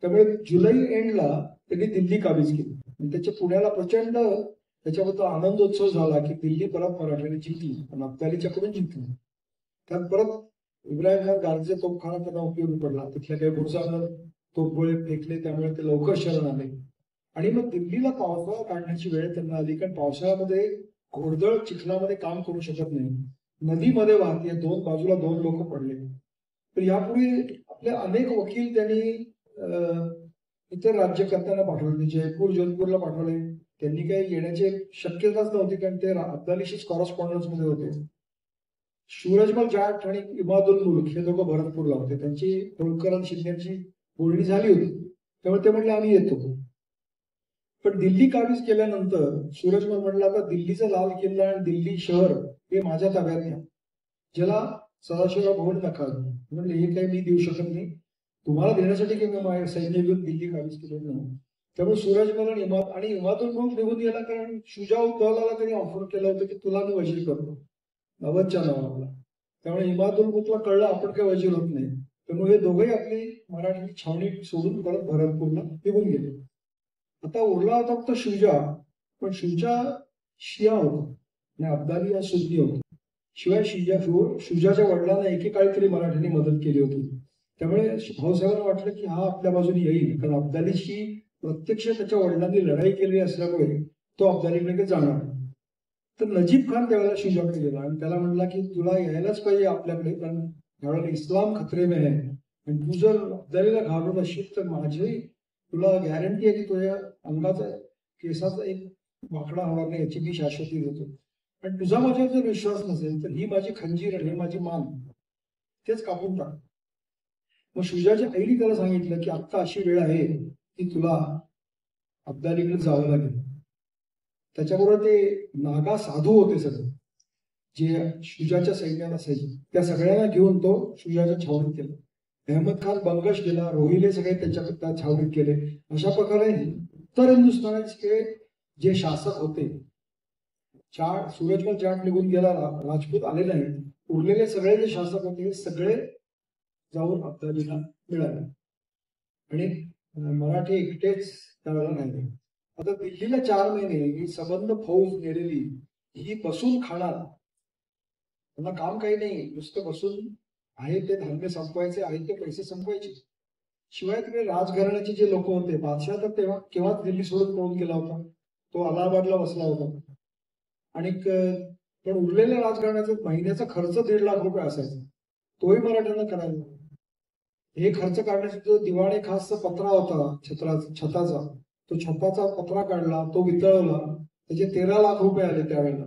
त्यामुळे जुलै एंडला त्यांनी दिल्ली काबीज केली आणि त्याच्या पुण्याला प्रचंड त्याच्याबद्दल आनंदोत्सव झाला की दिल्ली परत मराठ्यांनी जिंकली आणि अब्दालीच्याकडून जिंकली. त्यात परत इब्राहिम खान गारजे तोफखाना त्यांना उपयोगी पडला. तिथल्या काही बुरजांवर तोफगोळे फेकले, त्यामुळे ते लवकर शरण आले आणि मग दिल्लीला पावसाळा काढण्याची वेळ त्यांना आली. कारण पावसाळ्यामध्ये घोडदळ चिखलामध्ये काम करू शकत नाही, नदीमध्ये वाहतीये, 2 बाजूला 2 लोक पडले. तर यापूर्वी आपले अनेक वकील त्यांनी इतर राज्यकर्त्यांना पाठवले, जयपूर जोधपूरला पाठवले. त्यांनी काही येण्याची शक्यताच नव्हती, कारण ते अब्दालीशीच कॉरस्पॉन्डन्स मध्ये होते. सूरजमल जाट आणि इमादुल मुल्क हे दोघं भरतपूरला होते. त्यांची होळकर आणि शिंदेची बोलणी झाली होती, त्यामुळे ते म्हणले आम्ही येतो. पण दिल्ली काबीज केल्यानंतर सूरजमल म्हटलं आता दिल्लीचा लाल किल्ला आणि दिल्ली शहर हे माझ्या ताब्यात घ्या, ज्याला सदाशिवराव भवन नका. म्हणजे हे काही मी देऊ शकत नाही, तुम्हाला देण्यासाठी की मी सैन्य घेऊन दिल्ली काबीज केलेलं नाही. त्यामुळे सूरजमल आणि इमादुल मुल्क निघून गेला, कारण शुजा उद्दौलाला त्यांनी ऑफर केलं होतं की तुला मी वजीर करतो, नवदच्या नावाला. त्यामुळे इमादुल मुल्कला कळलं आपण काही वजीर होत नाही. त्यामुळे हे दोघंही आपली मराठी छावणी सोडून परत भरतपूरला निघून गेले. आता उरला होता फक्त शुजा, पण शुजा शिया होता आणि अब्दाली हा सुन्नी होता. शिवाय शुजाच्या वडिलांना एकेकाळी तरी मराठ्यांनी मदत केली होती. त्यामुळे भाऊसाहेबांना वाटलं की हा आपल्या बाजूने येईल, कारण अब्दालीशी प्रत्यक्ष त्याच्या वडिलांनी लढाई केली असल्यामुळे तो अब्दालीकडे जाणार. तर नजीब खान त्यावेळेला शुजाकडे गेला आणि त्याला म्हणला की तुला यायलाच पाहिजे आपल्याकडे, कारण त्यावेळेला इस्लाम खतरे में आहे आणि तू जर अब्दालीला घाबरत असशील तर माझी तुला गॅरंटी आहे की तुझ्या अंगाचा केसाचा एक वाकडा होणार नाही, याची मी शाश्वती देतो. पण तुझा माझ्यावर जर विश्वास नसेल तर ही माझी खंजीर आणि माझी मान तेच कापून टाक. मग शुजाच्या आईने त्याला सांगितलं की आता अशी वेळ आहे की तुला अब्दालीकडे जावं लागेल. त्याच्याबरोबर ते नागा साधू होते सगळे, जे शुजाच्या सैन्यात असायचे, त्या सगळ्यांना घेऊन तो शुजाच्या छावणीत गेला. अहमद खान बंगश गेला, रोहिले सगळे त्याच्या छावणीत गेले. अशा प्रकारे उत्तर हिंदुस्थानाचे जे शासक होते, सूरजमल जाट निघून गेला, राजपूत आले नाहीत, उरलेले सगळे जे शासक होते सगळे जाऊन अब्दालीला मिळाले आणि मराठी एकटेच त्यावेळेला राहिले. आता दिल्लीला 4 महिने ही सबंध फौज नेलेली ही बसून खाणार, त्यांना काम काही नाही, नुसतं बसून आहे ते धान्य संपवायचे, आहे ते पैसे संपवायचे. शिवाय तिकडे राजघराण्याचे जे लोक होते, बादशाह तर तेव्हा केव्हाच दिल्ली सोडून पळून गेला होता, तो अलाहाबादला बसला होता. आणि पण उरलेल्या राजघराण्याचा महिन्याचा खर्च 1.5 लाख रुपये असायचा, तोही मराठ्यांना करायला. हे खर्च काढण्यासाठी जो दिवाणी खासचा पत्रा होता छताचा, तो छताचा पत्रा काढला, तो वितळवला, त्याचे 13 लाख रुपये आले त्यावेळेला.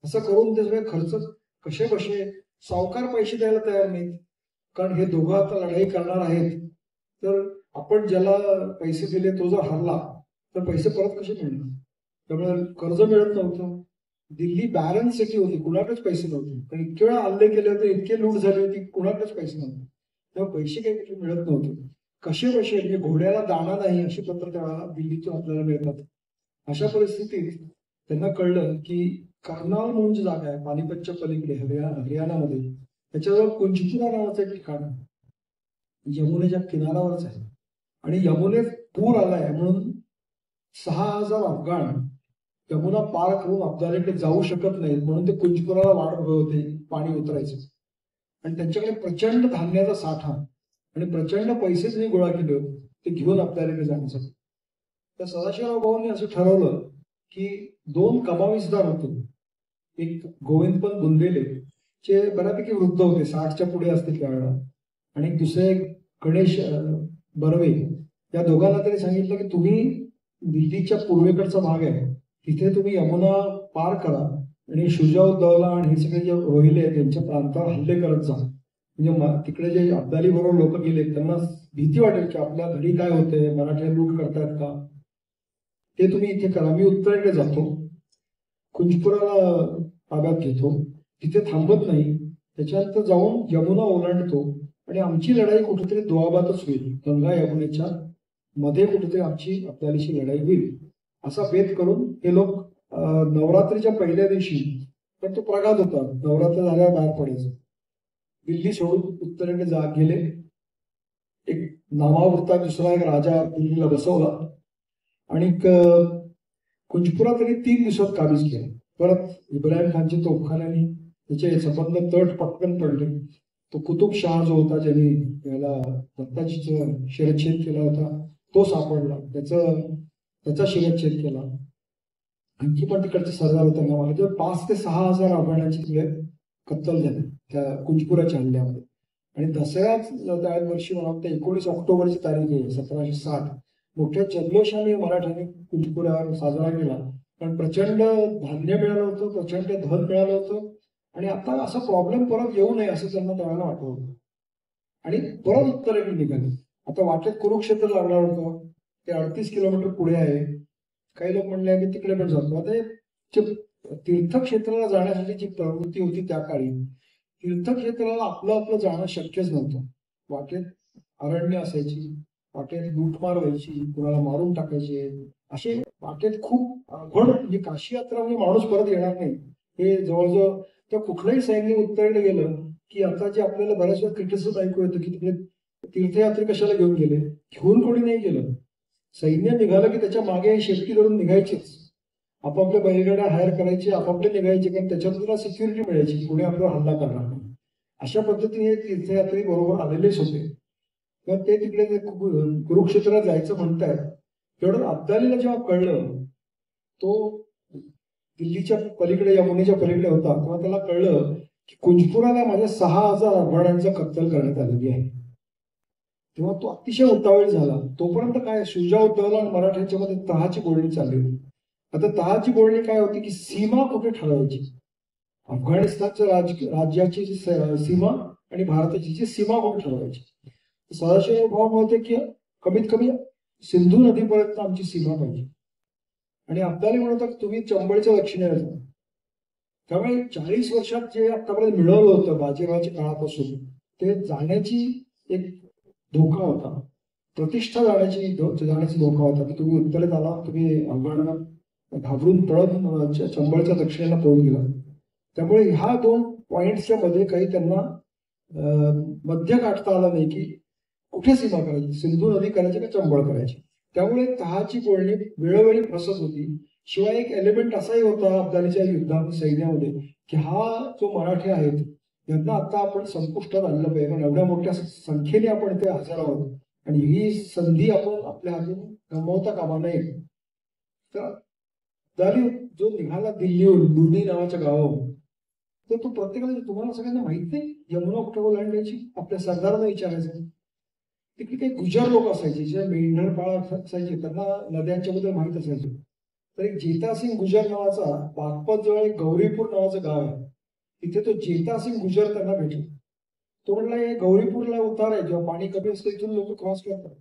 असं करून ते सगळे खर्च कसे बसे. सावकार पैसे द्यायला तयार नाहीत, कारण हे दोघं आता लढाई करणार आहेत, तर आपण ज्याला पैसे दिले तो जर हरला तर पैसे परत कसे मिळणार. त्यामुळे कर्ज मिळत नव्हतं. दिल्ली बॅरन सिटी होती, कुणाकडेच पैसे नव्हते, कारण इतके वेळा हल्ले केले होते, इतके लूट झाली होती, कुणाकडेच पैसे नव्हते. तेव्हा पैसे काही कुठे मिळत नव्हते. कसे बसे म्हणजे घोड्याला दाणा नाही अशी पत्र त्यावेळेला दिल्लीतून आपल्याला मिळतात. अशा परिस्थितीत त्यांना कळलं की कर्नाल म्हणून जी जागा आहे पानिपतच्या पलीकडे हरियाणामध्ये, त्याच्याजवळ कुंजपुरा नावाचं एक ठिकाण यमुनेच्या किनाऱ्यावरच आहे आणि यमुनेत पूर आलाय म्हणून 6,000 अफगाण यमुना पार करून अब्दालीकडे जाऊ शकत नाहीत, म्हणून ते कुंजपुराला वाट बघत होते पाणी उतरायचं. आणि त्यांच्याकडे प्रचंड धान्याचा साठा आणि प्रचंड पैसे त्यांनी गोळा केले होते ते घेऊन आपल्याकडे जाण्यासाठी. तर सदाशिवराव भाऊंनी असं ठरवलं की 2 कमावीसदार होते, एक गोविंदपंत बुंदेले जे बऱ्यापैकी वृद्ध होते, 60च्या पुढे असतील त्यावेळेला, आणि दुसरे गणेश बर्वे, या दोघांना त्यांनी सांगितलं की तुम्ही दिल्लीच्या पूर्वेकडचा भाग आहे तिथे तुम्ही यमुना पार करा आणि शुजाउद्दौला आणि हे सगळे जे रोहिले त्यांच्या प्रांतावर हल्ले करत जा. म्हणजे तिकडे जे अब्दाली बरोबर लोक गेले त्यांना भीती वाटेल की आपल्या घरी काय होते, मराठी लूट करतायत का, ते तुम्ही इथे करा. मी उत्तरेकडे जातो, कुंजपुराला ताब्यात घेतो, तिथे थांबत नाही, त्याच्यानंतर जाऊन यमुना ओलांडतो आणि आमची लढाई कुठेतरी दुआबातच होईल, गंगा यमुनेच्या मध्ये कुठेतरी आमची अब्दालीची लढाई होईल, असा बेत करून हे लोक नवरात्रीच्या पहिल्या दिवशी, पण तो प्रघात होता, नवरात्र झाल्यावर बाहेर पडायचं, दिल्ली सोडून उत्तरेकडे गेले. एक नामावृत्ता दुसरा एक राजा दिल्लीला बसवला आणि कुंजपुरा तरी 3 दिवसात काबीज केला. परत इब्राहिम खानच्या तोफखान्याने त्याचे संबंध तट पटकन पडले. तो कुतुब शहा जो होता ज्यांनी याला दत्ताजीचा शिरच्छेद केला होता तो सापडला, त्याचा शिरच्छेद केला. आणखी पण तिकडचे सरदार होते ना, मला 5 ते 6 हजार अफगाणांची तिकडे कत्तल झाली त्या कुंजपुराच्या हल्ल्यामध्ये. आणि दसऱ्याच त्या वर्षी मला वाटतं 19 ऑक्टोबरची तारीख आहे 1760, मोठ्या जल्लोषाने मराठ्यांनी कुंजपुरावर साजरा केला. कारण प्रचंड धान्य मिळालं होतं, प्रचंड धन मिळालं होतं आणि आता असा प्रॉब्लेम परत येऊ नये असं त्यांना त्यावेळेला वाटत होतं. आणि परत उत्तरेकडे निघाले. आता वाटेत कुरुक्षेत्र लागणार होतं, ते 38 किलोमीटर पुढे आहे. काही लोक म्हणले आम्ही तिकडे पण जातो. आता तीर्थक्षेत्राला जाण्यासाठी जी प्रवृत्ती होती त्या काळी, तीर्थक्षेत्राला आपलं आपलं जाणं शक्यच नव्हतं. वाटेत अरण्य असायची, वाटेत लूटमार व्हायची, कुणाला मारून टाकायचे, असे वाटेत खूप अवघड. म्हणजे काशी यात्रा म्हणजे माणूस परत येणार नाही हे जवळजवळ. तर कुठलंही सैन्य उत्तरेकडे गेलं की आता जे आपल्याला बऱ्याच वेळा क्रिटिसिझम ऐकू येतं की तिकडे तीर्थयात्रे कशाला घेऊन गेले, घेऊन कोणी नाही गेलं. सैन्य निघालं की त्याच्या मागे शेपटी धरून निघायचेच, आपापल्या बैलगाड्या हायर करायचे, आपापले निघायचे, कारण त्याच्यातून तुला सिक्युरिटी मिळायची, कोणी आपल्यावर हल्ला करणार नाही. अशा पद्धतीने तीर्थयात्री बरोबर आलेलेच होते. तर ते तिकडे कुरुक्षेत्राला जायचं म्हणतायत. तेवढं अब्दालीला जेव्हा कळलं, तो दिल्लीच्या पलीकडे यमुनेच्या पलीकडे होता, तेव्हा त्याला कळलं की कुंजपुराला माझ्या 6000 अफगाणांचा कत्तल करण्यात आलेली आहे. तेव्हा तो अतिशय उतावळी झाला. तोपर्यंत काय शुजाउद्दौला आणि मराठ्यांच्या मध्ये तहाची बोलणी चालली होती. आता तहाची बोलणी काय होती की सीमा कुठे ठरवायची, अफगाणिस्तानच्या राज्याची जी सीमा आणि भारताची जी सीमा कुठे ठरवायची. सदाशिव भाऊ म्हणते की कमीत कमी सिंधू नदीपर्यंत आमची सीमा पाहिजे. आणि अब्दाली म्हणत की तुम्ही चंबळच्या दक्षिणेला जा. त्यामुळे 40 वर्षात जे आतापर्यंत मिळवलं होतं बाजीरावाच्या काळापासून, ते जाण्याची एक धोका होता, प्रतिष्ठा जाण्याची धोका होता की तुम्ही उत्तरेत आला, तुम्ही अफगाणांना घाबरून पळत चंबळच्या दक्षिणेला पळून गेला. त्यामुळे ह्या 2 पॉइंटच्या मध्ये काही त्यांना मध्य गाठता आला नाही की कुठे सीमा करायची, सिंधू नदी करायची का चंबळ करायची. त्यामुळे तहाची बोलणी वेळोवेळी फसत होती. शिवाय एक एलिमेंट असाही होता अब्दालीच्या युद्धात सैन्यामध्ये की हा जो मराठी आहेत यांना आता आपण संपुष्टात आणलं पाहिजे, कारण एवढ्या मोठ्या संख्येने आपण इथे हजर आहोत आणि ही संधी आपण आपल्या हातून गमावता कामा नये. तर अब्दाली जो निघाला दिल्लीहून लुनी नावाच्या गावाहून, तर तो प्रत्येकाला, तुम्हाला सगळ्यांना माहित नाही यमुना कुठे ओलांडायची, आपल्या सरदारांना विचारायचं. तिकडे काही गुजर लोक असायचे जे मेंढरपाळ असायचे, त्यांना नद्यांच्या बद्दल माहित असायचे. तर एक जेतासिंग गुजर नावाचा बागपत जवळ एक गौरीपूर नावाचं गाव आहे, तिथे तो जेतासिंग गुजर त्यांना भेटला. तो म्हणला हे गौरीपूरला उतार आहे, जेव्हा पाणी कमी असतं इथून लोक क्रॉस करतात.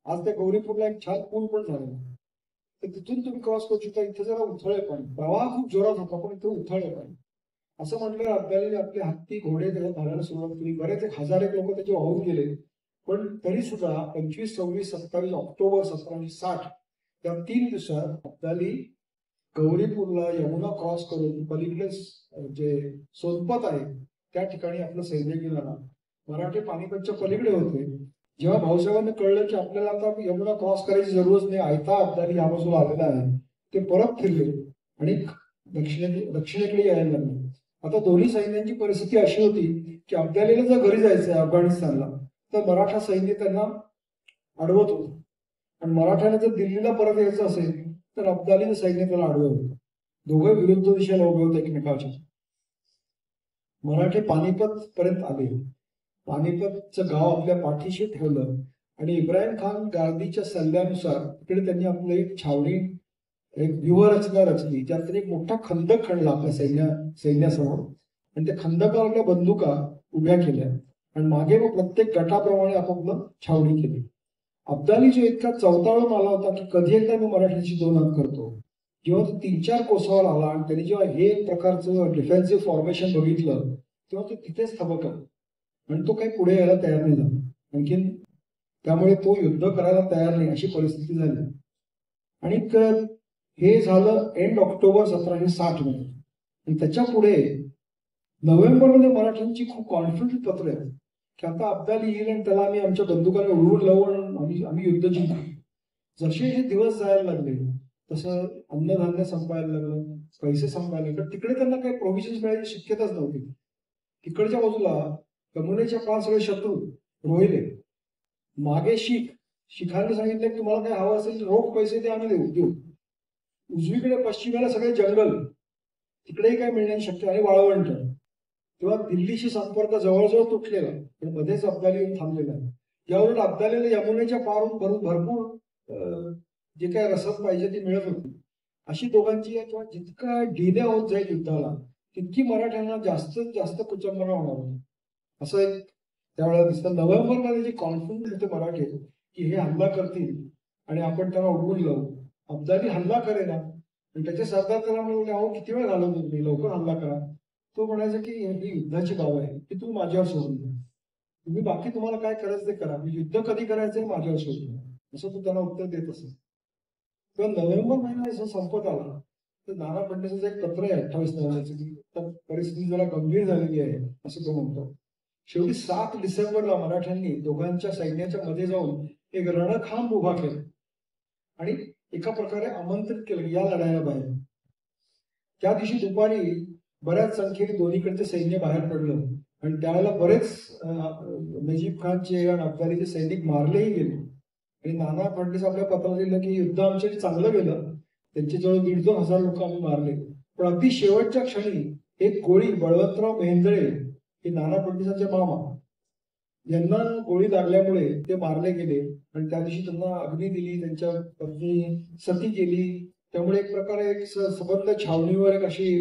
आज त्या गौरीपूरला एक छान पूल पण झाला, तर तिथून तुम्ही क्रॉस करू शकता. इथे जरा उथळ आहे पाणी, प्रवाह खूप जोरात होता पण इथे उथळ आहे पाणी. असं म्हटलं अब्दालीने आपले हत्ती घोडे त्याच्यात घालायला सुरुवात केली. बरेच 1000 लोक त्याचे वाहून गेले. पण तरी सुद्धा 25, 26, 27 ऑक्टोबर 1760 या 3 दिवसात अब्दाली गौरीपूरला यमुना क्रॉस करून पलीकडे जे सोनपत आहे त्या ठिकाणी आपलं सैन्य घेऊन आला. मराठे पानिपतच्या पलीकडे होते. जेव्हा भाऊसाहेबांना कळलं की आपल्याला आता यमुना क्रॉस करायची जरूरच नाही, आयता अब्दाली या बाजूला आलेला आहे, ते परत फिरले आणि दक्षिणेकडे यायला लागले. आता दोन्ही सैन्यांची परिस्थिती अशी होती की अब्दालीला जर घरी जायचं अफगाणिस्तानला तर मराठा सैन्य त्यांना अडवत होतं, आणि मराठ्याला जर दिल्लीला परत यायचं असेल तर अब्दालीचं सैन्य त्याला अडवत होतं. दोघे विरुद्ध दिशेला उभे होते एकमेकाच्या. मराठे पानिपत पर्यंत आले. पानिपतचं गाव आपल्या पाठीशी ठेवलं आणि इब्राहिम खान गांधीच्या सल्ल्यानुसार तिकडे त्यांनी आपली एक छावणी, एक व्यूहरचना रचली, ज्यात त्यांनी एक मोठा खंदक खणला आपल्या सैन्यासमोर, आणि त्या खंदकावरल्या बंदुका उभ्या केल्या आणि मागे मग प्रत्येक गटाप्रमाणे आपापलं छावणी केली. अब्दाली जो इतका चवताळून आला होता की कधी एकदा मी मराठ्यांची 2 हात करतो. जेव्हा तो 3-4 कोसावर आला आणि त्यांनी जेव्हा हे प्रकारचं डिफेन्सिव्ह फॉर्मेशन बघितलं तेव्हा तो तिथेच थबकला आणि तो काही पुढे यायला तयार नाही झाला आणखीन. त्यामुळे तो युद्ध करायला तयार नाही अशी परिस्थिती झाली. आणि हे झालं एंड ऑक्टोबर 1760 मध्ये. आणि त्याच्या पुढे नोव्हेंबरमध्ये मराठ्यांची खूप कॉन्फिडंट पत्र आहेत की आता अब्दाली येईल आणि त्याला आम्ही आमच्या बंदुकाने उडवून लावून आम्ही युद्ध जिंकू. जसे हे दिवस जायला लागले तसं अन्नधान्य संपायला लागलं, पैसे संपायला लागले. तिकडे त्यांना काही प्रोव्हिजन्स मिळायची शक्यताच नव्हती. तिकडच्या बाजूला यमुनेच्या पार सगळे शत्रू रोहिले. मागे शिखांनी सांगितलं की तुम्हाला काय हवं असेल रोख पैसे ते आम्ही देऊ. उजवीकडे पश्चिमेला सगळे जंगल, तिकडेही काय मिळण्याची शक्य आणि वाळवंट. तेव्हा दिल्लीशी संपर्क जवळजवळ तुटलेला पण मध्येच अब्दाली येऊन थांबलेला आहे. यावरून अब्दालीला यमुनेच्या पारून भरपूर जे काय रसद पाहिजे ती मिळत होती. अशी दोघांची किंवा जितका डिले होत जाईल युद्धाला तितकी मराठ्यांना जास्तीत जास्त कुचंबना होणार होती असं एक त्यावेळेला दिसतं. नोव्हेंबरमध्ये जे कॉन्फिडंट होते मराठे की हे हल्ला करतील आणि आपण त्यांना उडवून लावू. अब्दाली हल्ला करेना आणि त्याचे सरदार त्याला म्हणले अहो किती वेळ घालवतो तुम्ही, लवकर हल्ला करा. तो म्हणायचा की ही युद्धाची बाब आहे की तुम्ही माझ्यावर सोडून द्या, तुम्ही बाकी तुम्हाला काय करायचं ते करा, युद्ध कधी करायचं माझ्यावर सोडून द्या, असं तो त्यांना उत्तर देत असे. तर नोव्हेंबर महिना जसं संपत आला तर नाना फडणवीसाचं एक पत्र आहे 28 नोव्हेंबरचं की परिस्थिती जरा गंभीर झालेली आहे असं तो म्हणतो. शेवटी 7 डिसेंबरला मराठ्यांनी दोघांच्या सैन्याच्या मध्ये जाऊन एक रणखांब उभा केला आणि एका प्रकारे आमंत्रित केलं या लढायला बाहेर. त्या दिवशी दुपारी बऱ्याच संख्येने दोन्हीकडचे सैन्य बाहेर पडलं आणि त्यावेळेला बरेच नजीब खानचे आणि अब्दालीचे सैनिक मारलेही गेले. आणि नाना फडणवीस आपल्या पत्रात लिहिलं की युद्ध आमच्यासाठी चांगलं गेलं, त्यांचे जवळ 1,500-2 हजार लोक आम्ही मारले. पण अगदी शेवटच्या क्षणी एक गोळी बळवंतराव मेहेंदळे हे नाना फडणवीसांचे मामा यांना गोळी लागल्यामुळे ते मारले गेले आणि त्या दिवशी त्यांना अग्नी दिली, त्यांच्या पत्नी सती केली. त्यामुळे एक प्रकारे एक सबंध छावणीवर एक अशी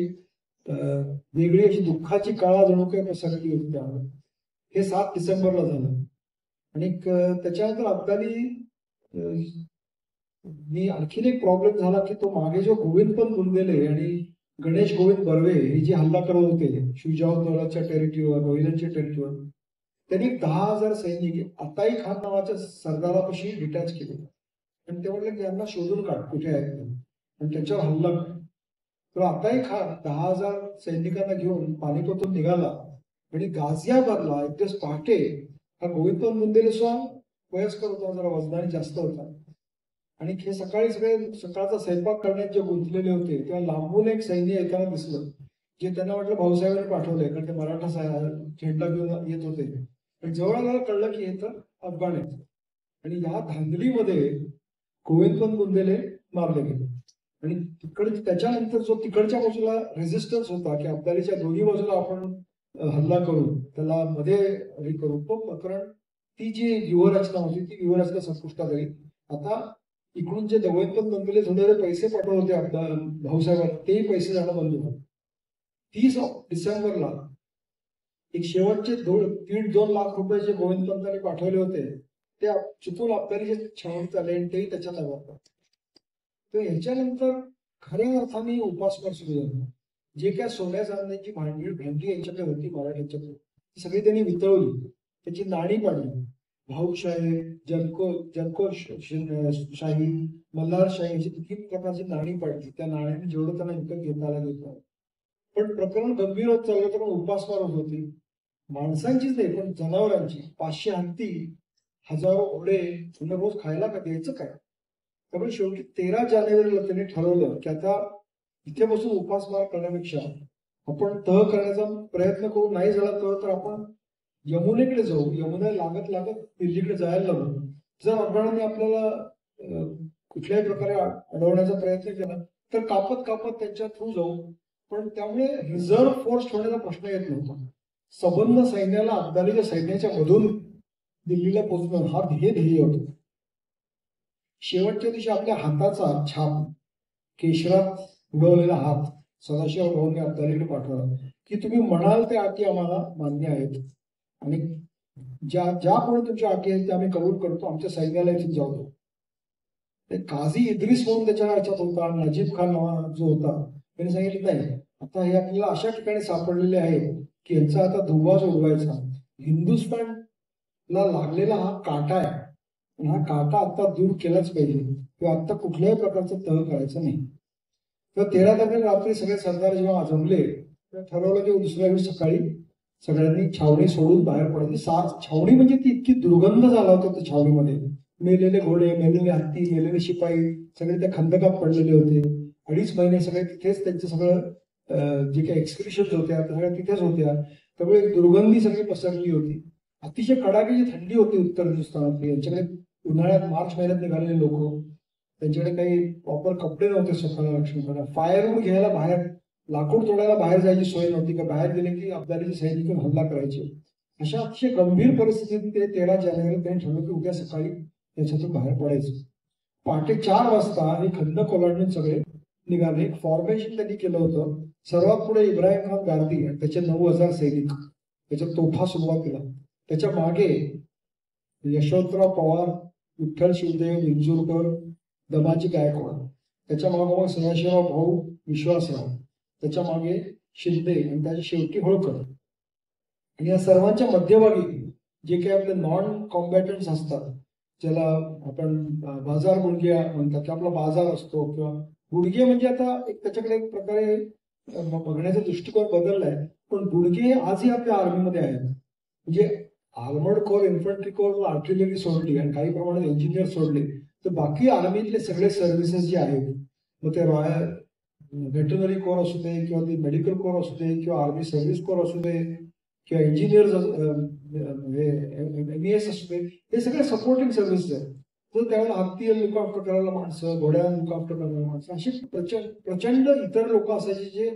वेगळी अशी दुःखाची काळा जणू काही पसरली होती त्यामुळे. हे 7 डिसेंबरला झालं. आणि त्याच्यानंतर अब्दाली आणखीन एक प्रॉब्लेम झाला की तो मागे जो गोविंदपंत बुंदेले आणि गणेश गोविंद बर्वे हे जे हल्ला करत होते शुजाउद्दौलाच्या टेरिटरीवर, रोहिल्यांच्या टेरिटरीवर, त्यांनी 10,000 सैनिक अताई खान नावाच्या सरदारापाशी डिटॅच केले आणि ते म्हटले की यांना शोधून काढ कुठे आहेत आणि त्याच्यावर हल्ला कर. तर अताई खान 10,000 सैनिकांना घेऊन पानिपतून निघाला आणि गाझियाबादला एक दिवस पहाटे हा गोविंदपंत बुंदेले स्वाम वयस्कर होता, जरा वजनाने जास्त होता आणि हे सकाळी सगळे सकाळचा स्वयंपाक करण्यात जे गुंतलेले होते तेव्हा लांबून एक सैन्य येताना दिसलं जे त्यांना वाटलं भाऊसाहेबांनी पाठवलंय कारण ते मराठा झेंडा घेऊन येत होते. आणि जवळ आल्याला कळलं की हे तर अफगाण आहेत. आणि या धांदलीमध्ये गोविंदपंत बुंदेले मारले गेले. आणि त्याच्यानंतर जो तिकडच्या बाजूला रेझिस्टन्स होता की अब्दालीच्या दोन्ही बाजूला आपण हल्ला करू, त्याला मध्ये हे करू, तो प्रकरण ती जी व्यूहरचना होती ती व्यूहरचना संपुष्टात आली. आता इकडून जे गोविंदपंत बुंदेले थोडे पैसे पाठवत होते भाऊसाहेबांना तेही पैसे जाणं बंद झालं. 30 डिसेंबरला एक शेवटचे 1.5-2 लाख रुपये जे गोविंदपंतांनी पाठवले होते ते चुकून अब्दालीचे छावणीत आले आणि तेही त्याच्यात आलं. तर ह्याच्यानंतर खऱ्या अर्थाने उपासमार सुरू झाला. जे काय सोन्या चांदण्याची भांडी यांच्याकडे होती मराठ्यांच्याकडे ती सगळी त्यांनी वितळवली, त्याची नाणी पाडली. भाऊशाही, जनकोशाही, मल्हारशाही अशी किती प्रकारची नाणी पाडली. त्या नाण्यांनी जेवढं त्यांना विकत घेता घेतलं. पण प्रकरण गंभीर होत चाललं तर उपासमार होत होती. माणसांचीच नाही पण जनावरांची. 500 हत्ती, 1000 घोडे त्यांना रोज खायला का द्यायचं काय. त्यामुळे शेवटी 13 जानेवारीला त्यांनी ठरवलं की आता इथे बसून उपासमार करण्यापेक्षा आपण तह करण्याचा प्रयत्न करू, नाही झाला तर आपण यमुनेकडे जाऊ, यमुना लागत लागत दिल्लीकडे जायला लागू. जर अफगाणांनी आपल्याला कुठल्याही प्रकारे अडवण्याचा प्रयत्न केला तर कापत कापत त्यांच्या थ्रू जाऊ. पण त्यामुळे रिझर्व्ह फोर्स ठेवण्याचा प्रश्न येत नव्हता. सबंध सैन्याला अफगाणीच्या सैन्याच्या मधून दिल्लीला पोहोचणं हा हे ध्येय होतं. शेवटच्या दिवशी आपल्या हाताचा छाप, केशरात उडवलेला हात सदाशिव भाऊंनी अफगाणीकडे पाठवला की तुम्ही म्हणाल त्या अटी आम्हाला मान्य आहेत आणि ज्या ज्या कोणी तुमच्या अटी आहेत त्या आम्ही कबूल करतो, आमच्या सैन्याला इथून जाऊ दो. ते काझी इद्रिस म्हणून त्याच्या ह्याच्यात होता, नजीब खान जो होता, त्यांनी सांगितलं नाही, आता हे आपल्याला अशा ठिकाणी सापडलेले आहे की यांचा आता दुवाज उडवायचा. हिंदुस्थानला लागलेला हा काटा आहे, हा काटा आता दूर केलाच पाहिजे किंवा आता कुठल्याही प्रकारचा तह करायचा नाही. तर 13 तारखेला रात्री सगळे सरदार जेव्हा जमले ठरवलं की दुसऱ्या दिवशी सकाळी सगळ्यांनी छावणी सोडून बाहेर पडायची. छावणी म्हणजे ती इतकी दुर्गंध झाला होता त्या छावणीमध्ये. मेलेले घोडे, मेलेले हत्ती, मेलेले शिपाई सगळे त्या खंदकात पडलेले होते. 2.5 महिने सगळे तिथेच त्यांचं सगळं जे काही एक्सक्रिशन्स होत्या सगळ्या तिथेच होत्या. त्यामुळे दुर्गंधी सगळी पसरली होती. अतिशय कडाक्याची थंडी होती उत्तर हिंदुस्थानातली. यांच्याकडे उन्हाळ्यात मार्च महिन्यात निघालेले लोक, त्यांच्याकडे काही प्रॉपर कपडे नव्हते स्वतःला रक्षण करायला. फायरवूड घ्यायला बाहेर, लाकूड तोडायला बाहेर जायची सोय नव्हती का बाहेर गेले की अफगाणीचे सैनिक हल्ला करायचे. अशा अतिशय गंभीर परिस्थितीत ते 13 जानेवारी त्यांनी ठरवलं की उद्या सकाळी त्याच्यातून बाहेर पडायचं. पहाटे 4 वाजता हे खंदक ओलांडून सगळे निघाले. एक फॉर्मेशन त्यांनी केलं होतं. सर्वात पुढे इब्राहिम खान गार्दी आणि त्याचे 9,000 सैनिक, त्याच्या तोफा सुरुवातीला. त्याच्या मागे यशवंतराव पवार, विठ्ठल शिवदेव, विंचुरकर, दमाजी गायकवाड. त्याच्या मागोमाग सदाशिवराव भाऊ, विश्वासराव. त्याच्या मागे शिंदे आणि त्याच्या शेवटी होळकर. आणि या सर्वांच्या मध्यभागी जे काही आपले नॉन कॉम्बॅटंट्स असतात, ज्याला आपण बाजार गुडघे म्हणतात, की आपला बाजार असतो किंवा गुडघे म्हणजे आता एक त्याच्याकडे एक प्रकारे बघण्याचा दृष्टिकोन बदललाय. पण गुडघे आजही आपल्या आर्मीमध्ये आहेत. म्हणजे armoured corps, infantry core, artillery सोडली आणि काही प्रमाणात इंजिनियर सोडले तर बाकी आर्मीतले सगळे सर्व्हिसेस जे आहेत, मग ते रॉयल व्हेटरनरी कोर असू दे किंवा ते मेडिकल कोर असू दे किंवा आर्मी सर्व्हिस कोर असू दे किंवा इंजिनियर्स MES असू दे, हे सगळे सपोर्टिंग सर्व्हिसेस आहेत. तर त्यावेळेला हत्ती लुक आफ्टर करायला माणसं, घोड्याला लुक आफ्टर करायला माणसं, अशी प्रचंड इतर लोक असायचे जे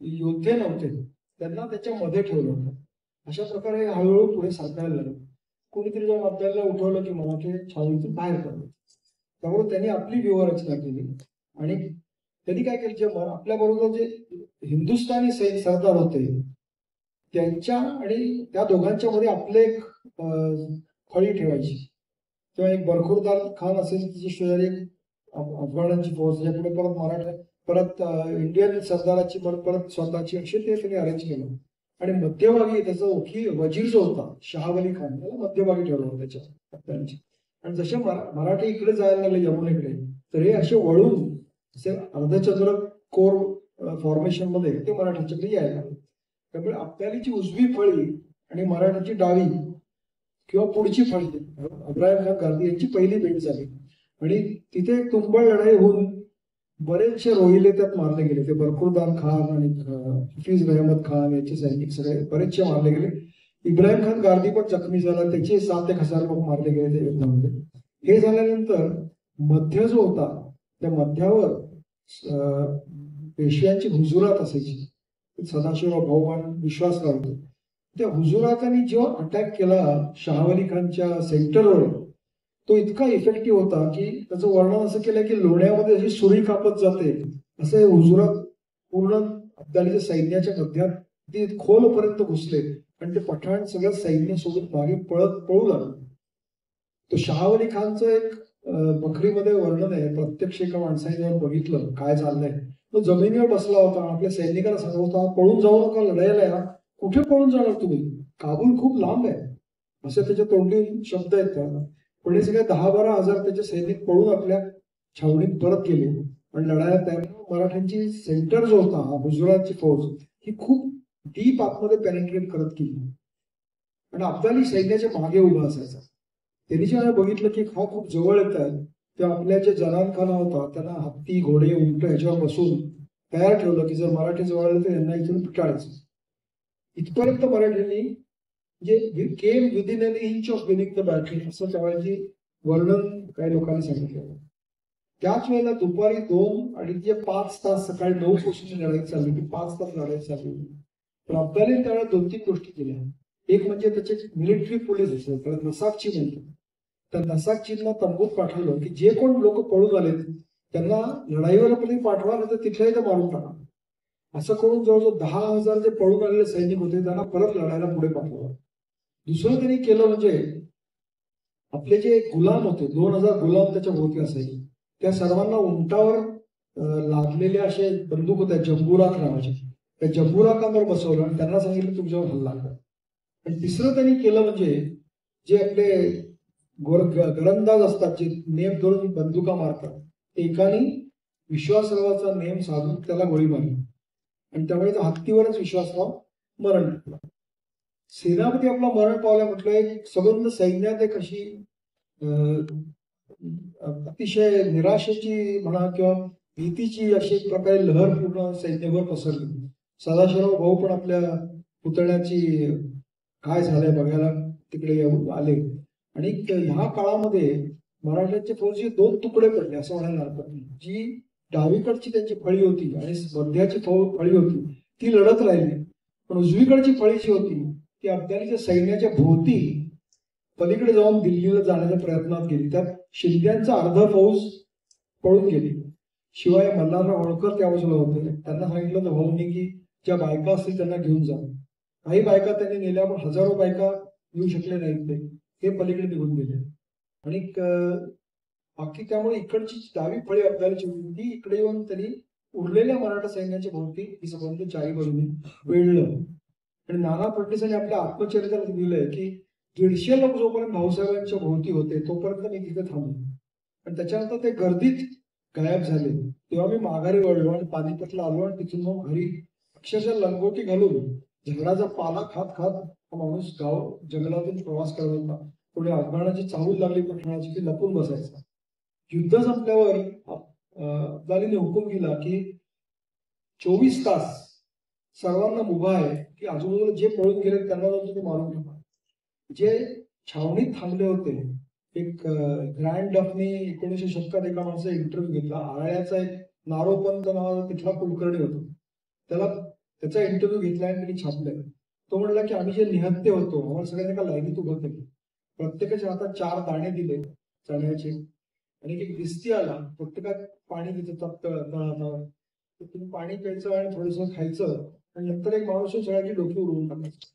योद्धे नव्हते, त्यांना त्याच्यामध्ये ठेवलं होतं. अशा प्रकारे हळूहळू पुढे सरकायला लागलं. कोणीतरी जेव्हा आपल्याला उठवलं की मराठी छावणीतून बाहेर पडलं. त्यामुळे त्यांनी आपली व्यूहरचना केली आणि त्यांनी काय केलं, जे आपल्या बरोबर जे हिंदुस्थानी सरदार होते त्यांच्या आणि त्या दोघांच्या मध्ये आपले एक फळी ठेवायची. किंवा एक बरखुरदार खान असेल तिची शेजारी एक अफगाणांची फौज, पुढे परत मराठा, परत इंडियन सरदाराची परत स्वतःची, अशी ते त्यांनी अरेंज केलं. आणि मध्यभागी त्याचा ओखी वजीर जो होता शहावली खान, त्याला मध्यभागी ठेवलं होतं त्याच्या अफगाणची. आणि जसे मराठी इकडे जायला लागले यमुनेकडे, तर हे असे वळून असे अर्धचंद्र कोर फॉर्मेशन मध्ये ते मराठ्यांच्याकडे यायला लागले. त्यामुळे अफगाणीची उजवी फळी आणि मराठाची डावी किंवा पुढची फळी, इब्राहिम खान गांधी यांची पहिली भेट झाली. आणि तिथे तुंबळ लढाई होऊन बरेचसे रोहिले त्यात मारले गेले. ते बरखुरदार खान आणि हफीज अहमद खान याचे सैनिक सगळे बरेचसे मारले गेले. इब्राहिम खान गांधी पण जखमी झाला, त्याचे 7,000 लोक मारले गेले त्या युद्धामध्ये. हे झाल्यानंतर मध्य जो होता त्या मध्यावर पेशव्यांची हुजुरात असायची. सदाशिवराव भाऊ आणि विश्वासराव होते. त्या हुजुरातांनी जो अटॅक केला शहावली खानच्या सेंटरवर, तो इतका इफेक्टिव्ह होता की त्याचं वर्णन असं केलं की लोण्यामध्ये अशी सुरी कापत जाते असं हे हुजुरात पूर्ण अफगाणीच्या सैन्याच्या मध्यात ते खोलपर्यंत घुसले आणि ते पठाण सगळं सैन्य सोबत मागे पळू लागलं. तो शहावली खानचं एक बखरीमध्ये वर्णन आहे. प्रत्यक्ष एका माणसाने जेव्हा बघितलं काय चाललंय, तो जमिनीवर बसला होता, आपल्या सैनिकाला सांगत होता पळून जाऊ नका, लढायला या. कुठे पळून जाणार तुम्ही, काबूल खूप लांब आहे, असे त्याच्या तोंडी शब्द आहेत. त्या पण हे सगळे 10-12 हजार त्याचे सैनिक पळून आपल्या छावणीत परत गेले आणि लढायला तयार. मराठ्यांची सेंटर जो होता हा गुजरातची फौज, ही खूप डीप आतमध्ये पेनिट्रेट करत गेली आणि अफगाणी सैन्याच्या मागे उभा असायचा. त्यांनी जेव्हा बघितलं की हा खूप जवळ येत आहे, तेव्हा आपल्या जे जनानखाना होता त्यांना हत्ती, घोडे, उंट ह्याच्यावर बसून तयार ठेवलं की जर मराठी जवळ आलं तर यांना इथून पिटाळायचं. इथपर्यंत मराठ्यांनी म्हणजे came within an inch of winning the battle असं त्यावेळेची वर्णन काही लोकांनी सांगितलं. त्याच वेळेला दुपारी 2 आणि 5 तास सकाळी 9 पासून लढाई चालली होती, 5 तास लढाई चालली होती. पण अफगाणीने त्यावेळेला 2-3 गोष्टी केल्या. एक म्हणजे त्याचे मिलिटरी पोलीस असेल त्याला नसाक चीन म्हणतात. त्या नसाक चीनला तंबूत पाठवलं की जे कोण लोक पळून आले त्यांना लढाईवर पाठवा नाही तर तिथल्याही तर मारून टाका. असं करून जवळजवळ 10,000 जे पळून आलेले सैनिक होते त्यांना परत लढायला पुढे पाठवलं. दुसरं त्यांनी केलं म्हणजे आपले जे गुलाम होते 2,000 गुलाम त्याच्या भोवती असायचे त्या सर्वांना उंटावर लादलेले असे बंदूक होत्या जंबुराक नावाचे त्या जंबुराकांवर बसवलं आणि त्यांना सांगितलं तुमच्यावर हल्ला करा. आणि तिसरं त्यांनी केलं म्हणजे जे आपले गोलंदाज असतात जे नेम धरून बंदुका मारतात ते एकाने विश्वासरावाचा नेम साधून त्याला गोळी मारली आणि त्यामुळे हत्तीवरच विश्वासराव मरण टाकला. सेनापती आपला मरण पावल्या म्हटलं एक सबंध सैन्यात एक अशी अतिशय निराशेची म्हणा किंवा भीतीची अशी एक प्रकारे लहर पूर्ण सैन्यभर पसरली. सदाशिवराव भाऊ पण आपल्या पुतळ्याची काय झालंय बघायला तिकडे येऊन आले आणि ह्या काळामध्ये मराठ्यांचे फौजी 2 तुकडे पडले असं म्हणायला हरकत नाही. जी डावीकडची त्यांची फळी होती आणि मध्याची फळी होती ती लढत राहिली पण उजवीकडची फळी जी होती ती अफगाणीच्या सैन्याच्या भोवती पलीकडे जाऊन दिल्लीला जाण्याच्या प्रयत्नात गेली. त्यात शिंद्यांचा अर्ध फौज पळून गेली. शिवाय मल्हारराव होळकर त्या बाजूला होते. त्यांना सांगितलं होतं भाऊंनी की ज्या बायका असतील त्यांना घेऊन जा. काही बायका त्यांनी नेल्या पण हजारो बायका येऊ शकले नाहीत. ते पलीकडे निघून गेले आणि बाकी त्यामुळे इकडची डावी फळी अफगाणीची होती ती इकडे येऊन त्यांनी उरलेल्या मराठा सैन्याच्या भोवती ही संबंध चारी बाजूने वेळलं. आणि नाना फडणवीसांनी आपल्या आत्मचरित्रात लिहिलंय की 150 लोक जोपर्यंत भाऊसाहेबांच्या भोवती होते तोपर्यंत मी तिथे थांबलो आणि त्याच्यानंतर ते गर्दीत गायब झाले. तेव्हा मी माघारी वळलो आणि पानिपतला आलो आणि तिथून मग घरी अक्षरशः लंगोटी घालून झाडाचा पाला खात खात माणूस गाव जंगलातून प्रवास करत होता. पुढे अफगाणाची चाहूल लागली पठणाची की लपून बसायचा. युद्ध संपल्यावर अफगाणीने हुकूम दिला की 24 तास सर्वांना मुभा आहे की आजूबाजूला जे पळून गेले त्यांना जाऊन तुम्ही मारून टाका. जे छावणीत थांबले होते एक ग्रँड डफनी 1900 शतकात एका माणसाचा इंटरव्ह्यू घेतला. आळ्याचा एक नारोपंत नावाचा तिथला कुलकर्णी होता. त्याचा इंटरव्ह्यू घेतला आणि त्यांनी छापलाय. तो म्हणला की आम्ही जे निहत्ते होतो आम्हाला सगळ्यांनी एका लाईनीत उभं केलं. प्रत्येकाच्या हातात 4 दाणे दिले चण्याचे आणि एक दिसती आला प्रत्येकात पाणी देत होतात तळावर. तुम्ही पाणी प्यायचं आणि थोडंसं खायचं आणि नंतर एक माणूस सगळ्यांची डोकी उडवून टाकायचं.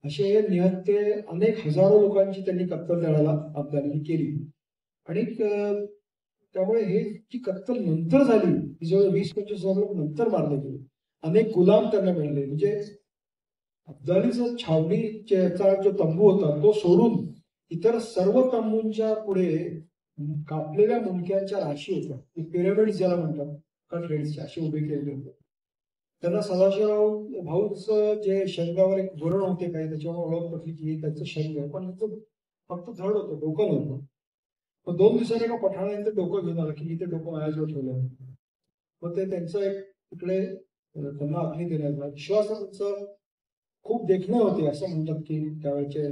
असे हे निहत्ते अनेक हजारो लोकांची त्यांनी कत्तल त्यावेळेला अफगाणींनी केली आणि त्यामुळे हे जी कत्तल नंतर झाली ती जवळ 20-25 हजार लोक नंतर मारले गेले. अनेक गुलाम त्यांना मिळाले. म्हणजे अफगाणीचा छावणीचा जो तंबू होता तो सोडून इतर सर्व तंबूंच्या पुढे कापलेल्या मुंडक्यांच्या राशी होत्या. पिरॅमिड ज्याला म्हणतात कटलेट्सच्या असे उभे केलेले होते. त्यांना सदाशिवराव भाऊचं जे शरीरावर एक गुरण होते काही त्याच्यामुळे ओळख पटली की त्याचं शरीर आहे पण त्याचं फक्त धड होतं डोकं नव्हतं. मग 2 दिवसांनी एका पठाणाने डोकं घेऊन आलं की इथे डोकं माझ्याजवळ ठेवलं. मग ते त्यांचं एक तिकडे त्यांना अग्नी देण्याचा विश्वासाचं खूप देखणे होते असं म्हणतात की त्यावेळेचे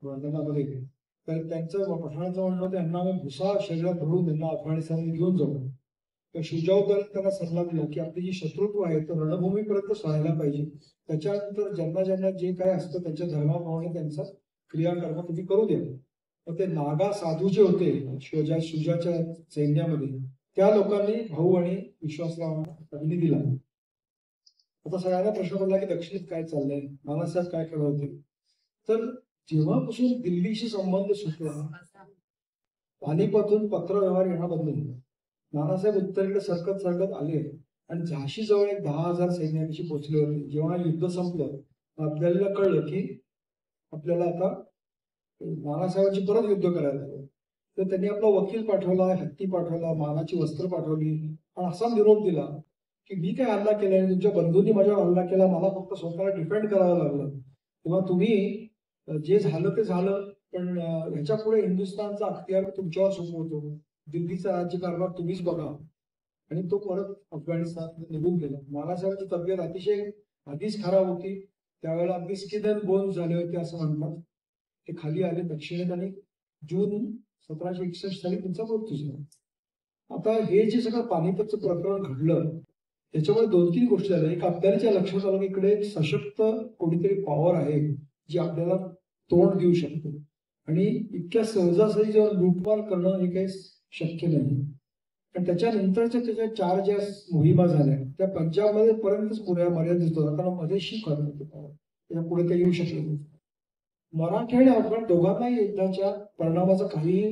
वर्णनामध्ये. तर त्यांचं पठाणाचं म्हणणं त्यांना आम्ही भुसा शरीरात भरून त्यांना अफगाणिस्तानला घेऊन जाऊ. तर शुजाऊद्दौलाने त्यांना सल्ला दिला की आपली जी शत्रुत्व आहे तो रणभूमीपर्यंत सहायला पाहिजे. त्याच्यानंतर ज्यांना ज्यांना जे काय असतं त्यांच्या धर्माप्रमाणे त्यांचा क्रियाकर्म तुम्ही करू द्या. मग ते नागा साधू जे होते शुजाच्या सैन्यामध्ये त्या लोकांनी भाऊ आणि विश्वासरावांना अग्नी दिला. आता सगळ्यांना प्रश्न पडला की दक्षिणेत काय चाललंय नानासाहेब काय करत होते. तर जेव्हापासून दिल्लीशी संबंध सुटला पानिपतहून पत्र व्यवहार येणं बंद झालं. नानासाहेब उत्तरेकडे सरकत आले आणि झाशी जवळ एक 10,000 सैन्याशी पोहोचले होते. जेव्हा युद्ध संपलं आपल्याला कळलं की आपल्याला आता नानासाहेबांची परत युद्ध करायला लागलं. तर त्यांनी आपला वकील पाठवला, हत्ती पाठवला, मानाची वस्त्र पाठवली आणि असा निरोप दिला की मी काय हल्ला केला आणि तुमच्या बंधूंनी माझ्यावर हल्ला केला, मला फक्त स्वतःला डिफेंड करावं लागलं. तेव्हा तुम्ही जे झालं ते झालं पण ह्याच्या पुढे हिंदुस्थानचा अखत्यार तुमच्यावर सोपवतो. दिल्लीचा राज्यकारभार तुम्हीच बघा. आणि तो परत अफगाणिस्तान निघून गेला. नानासाहेबांची तब्येत अतिशय आधीच खराब होती, त्यावेळेला अगदी स्किन अँड बोन्स झाले होते असं म्हणतात. ते खाली आले दक्षिणेत आणि जून 1761 साली त्यांचा मृत्यू झाला. आता हे जे सगळं पानिपतचं प्रकरण घडलं त्याच्यामुळे 2-3 गोष्टी झाल्या. एक आपल्याच्या लक्षात आलं की इकडे एक सशक्त कोणीतरी पॉवर आहे जी आपल्याला तोंड देऊ शकते आणि इतक्या सहजासहजी जेव्हा लूटमार करणं हे काही शक्य नाही. आणि त्याच्यानंतरच्या त्याच्या 4 ज्या मोहिमा झाल्या त्या पंजाबमध्ये पर्यंतच मर्यादित होत्या, कारण मध्ये शीख आलं होतं त्याच्या पुढे ते येऊ शकले नाही. मराठी आणि अफगाण दोघांनाही युद्धाच्या परिणामाचा काही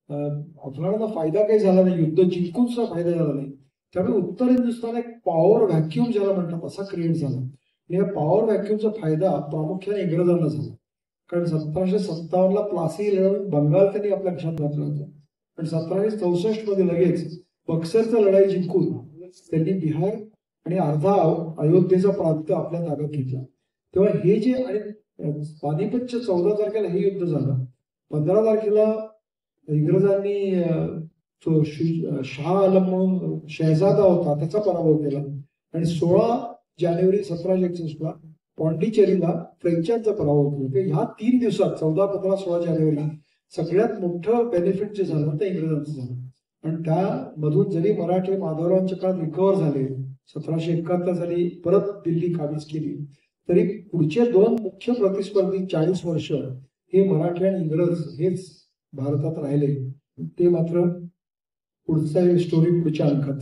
अफगाणांना फायदा काही झाला नाही, युद्ध जिंकून सुद्धा फायदा झाला नाही. त्यामुळे उत्तर हिंदुस्थान एक पॉवर व्हॅक्युम ज्याला म्हणतात असा क्रिएट झाला. आणि या पॉवर व्हॅक्युमचा फायदा प्रामुख्याने इंग्रजांना झाला, कारण 1757ला प्लासी लढवून बंगाल त्यांनी आपल्या लक्षात घातला होता. पण 1764 मध्ये लगेच बक्सरचा लढाई जिंकून त्यांनी बिहार आणि अर्धा अयोध्येचा प्रांत आपल्या ताब्यात घेतला. तेव्हा हे जे आणि पानिपतच्या 14 तारखेला हे युद्ध झालं. 15 तारखेला इंग्रजांनी शाह आलम म्हणून शहजादा होता त्याचा पराभव केला आणि 16 जानेवारी 1761ला पॉंडिचेरीला फ्रेंचांचा पराभव केला. ह्या 3 दिवसात 14, 15, 16 जानेवारी सगळ्यात मोठं बेनिफिट जे झालं ते इंग्रजांचं झालं. आणि त्यामधून जरी मराठी माधवरावांच्या काळात रिकव्हर झाले, 1771 साली परत दिल्ली काबीज केली, तरी पुढचे 2 मुख्य प्रतिस्पर्धी 40 वर्ष हे मराठी आणि इंग्रज हेच भारतात राहिले. ते मात्र पुढचा स्टोरी पुढच्या अंकात.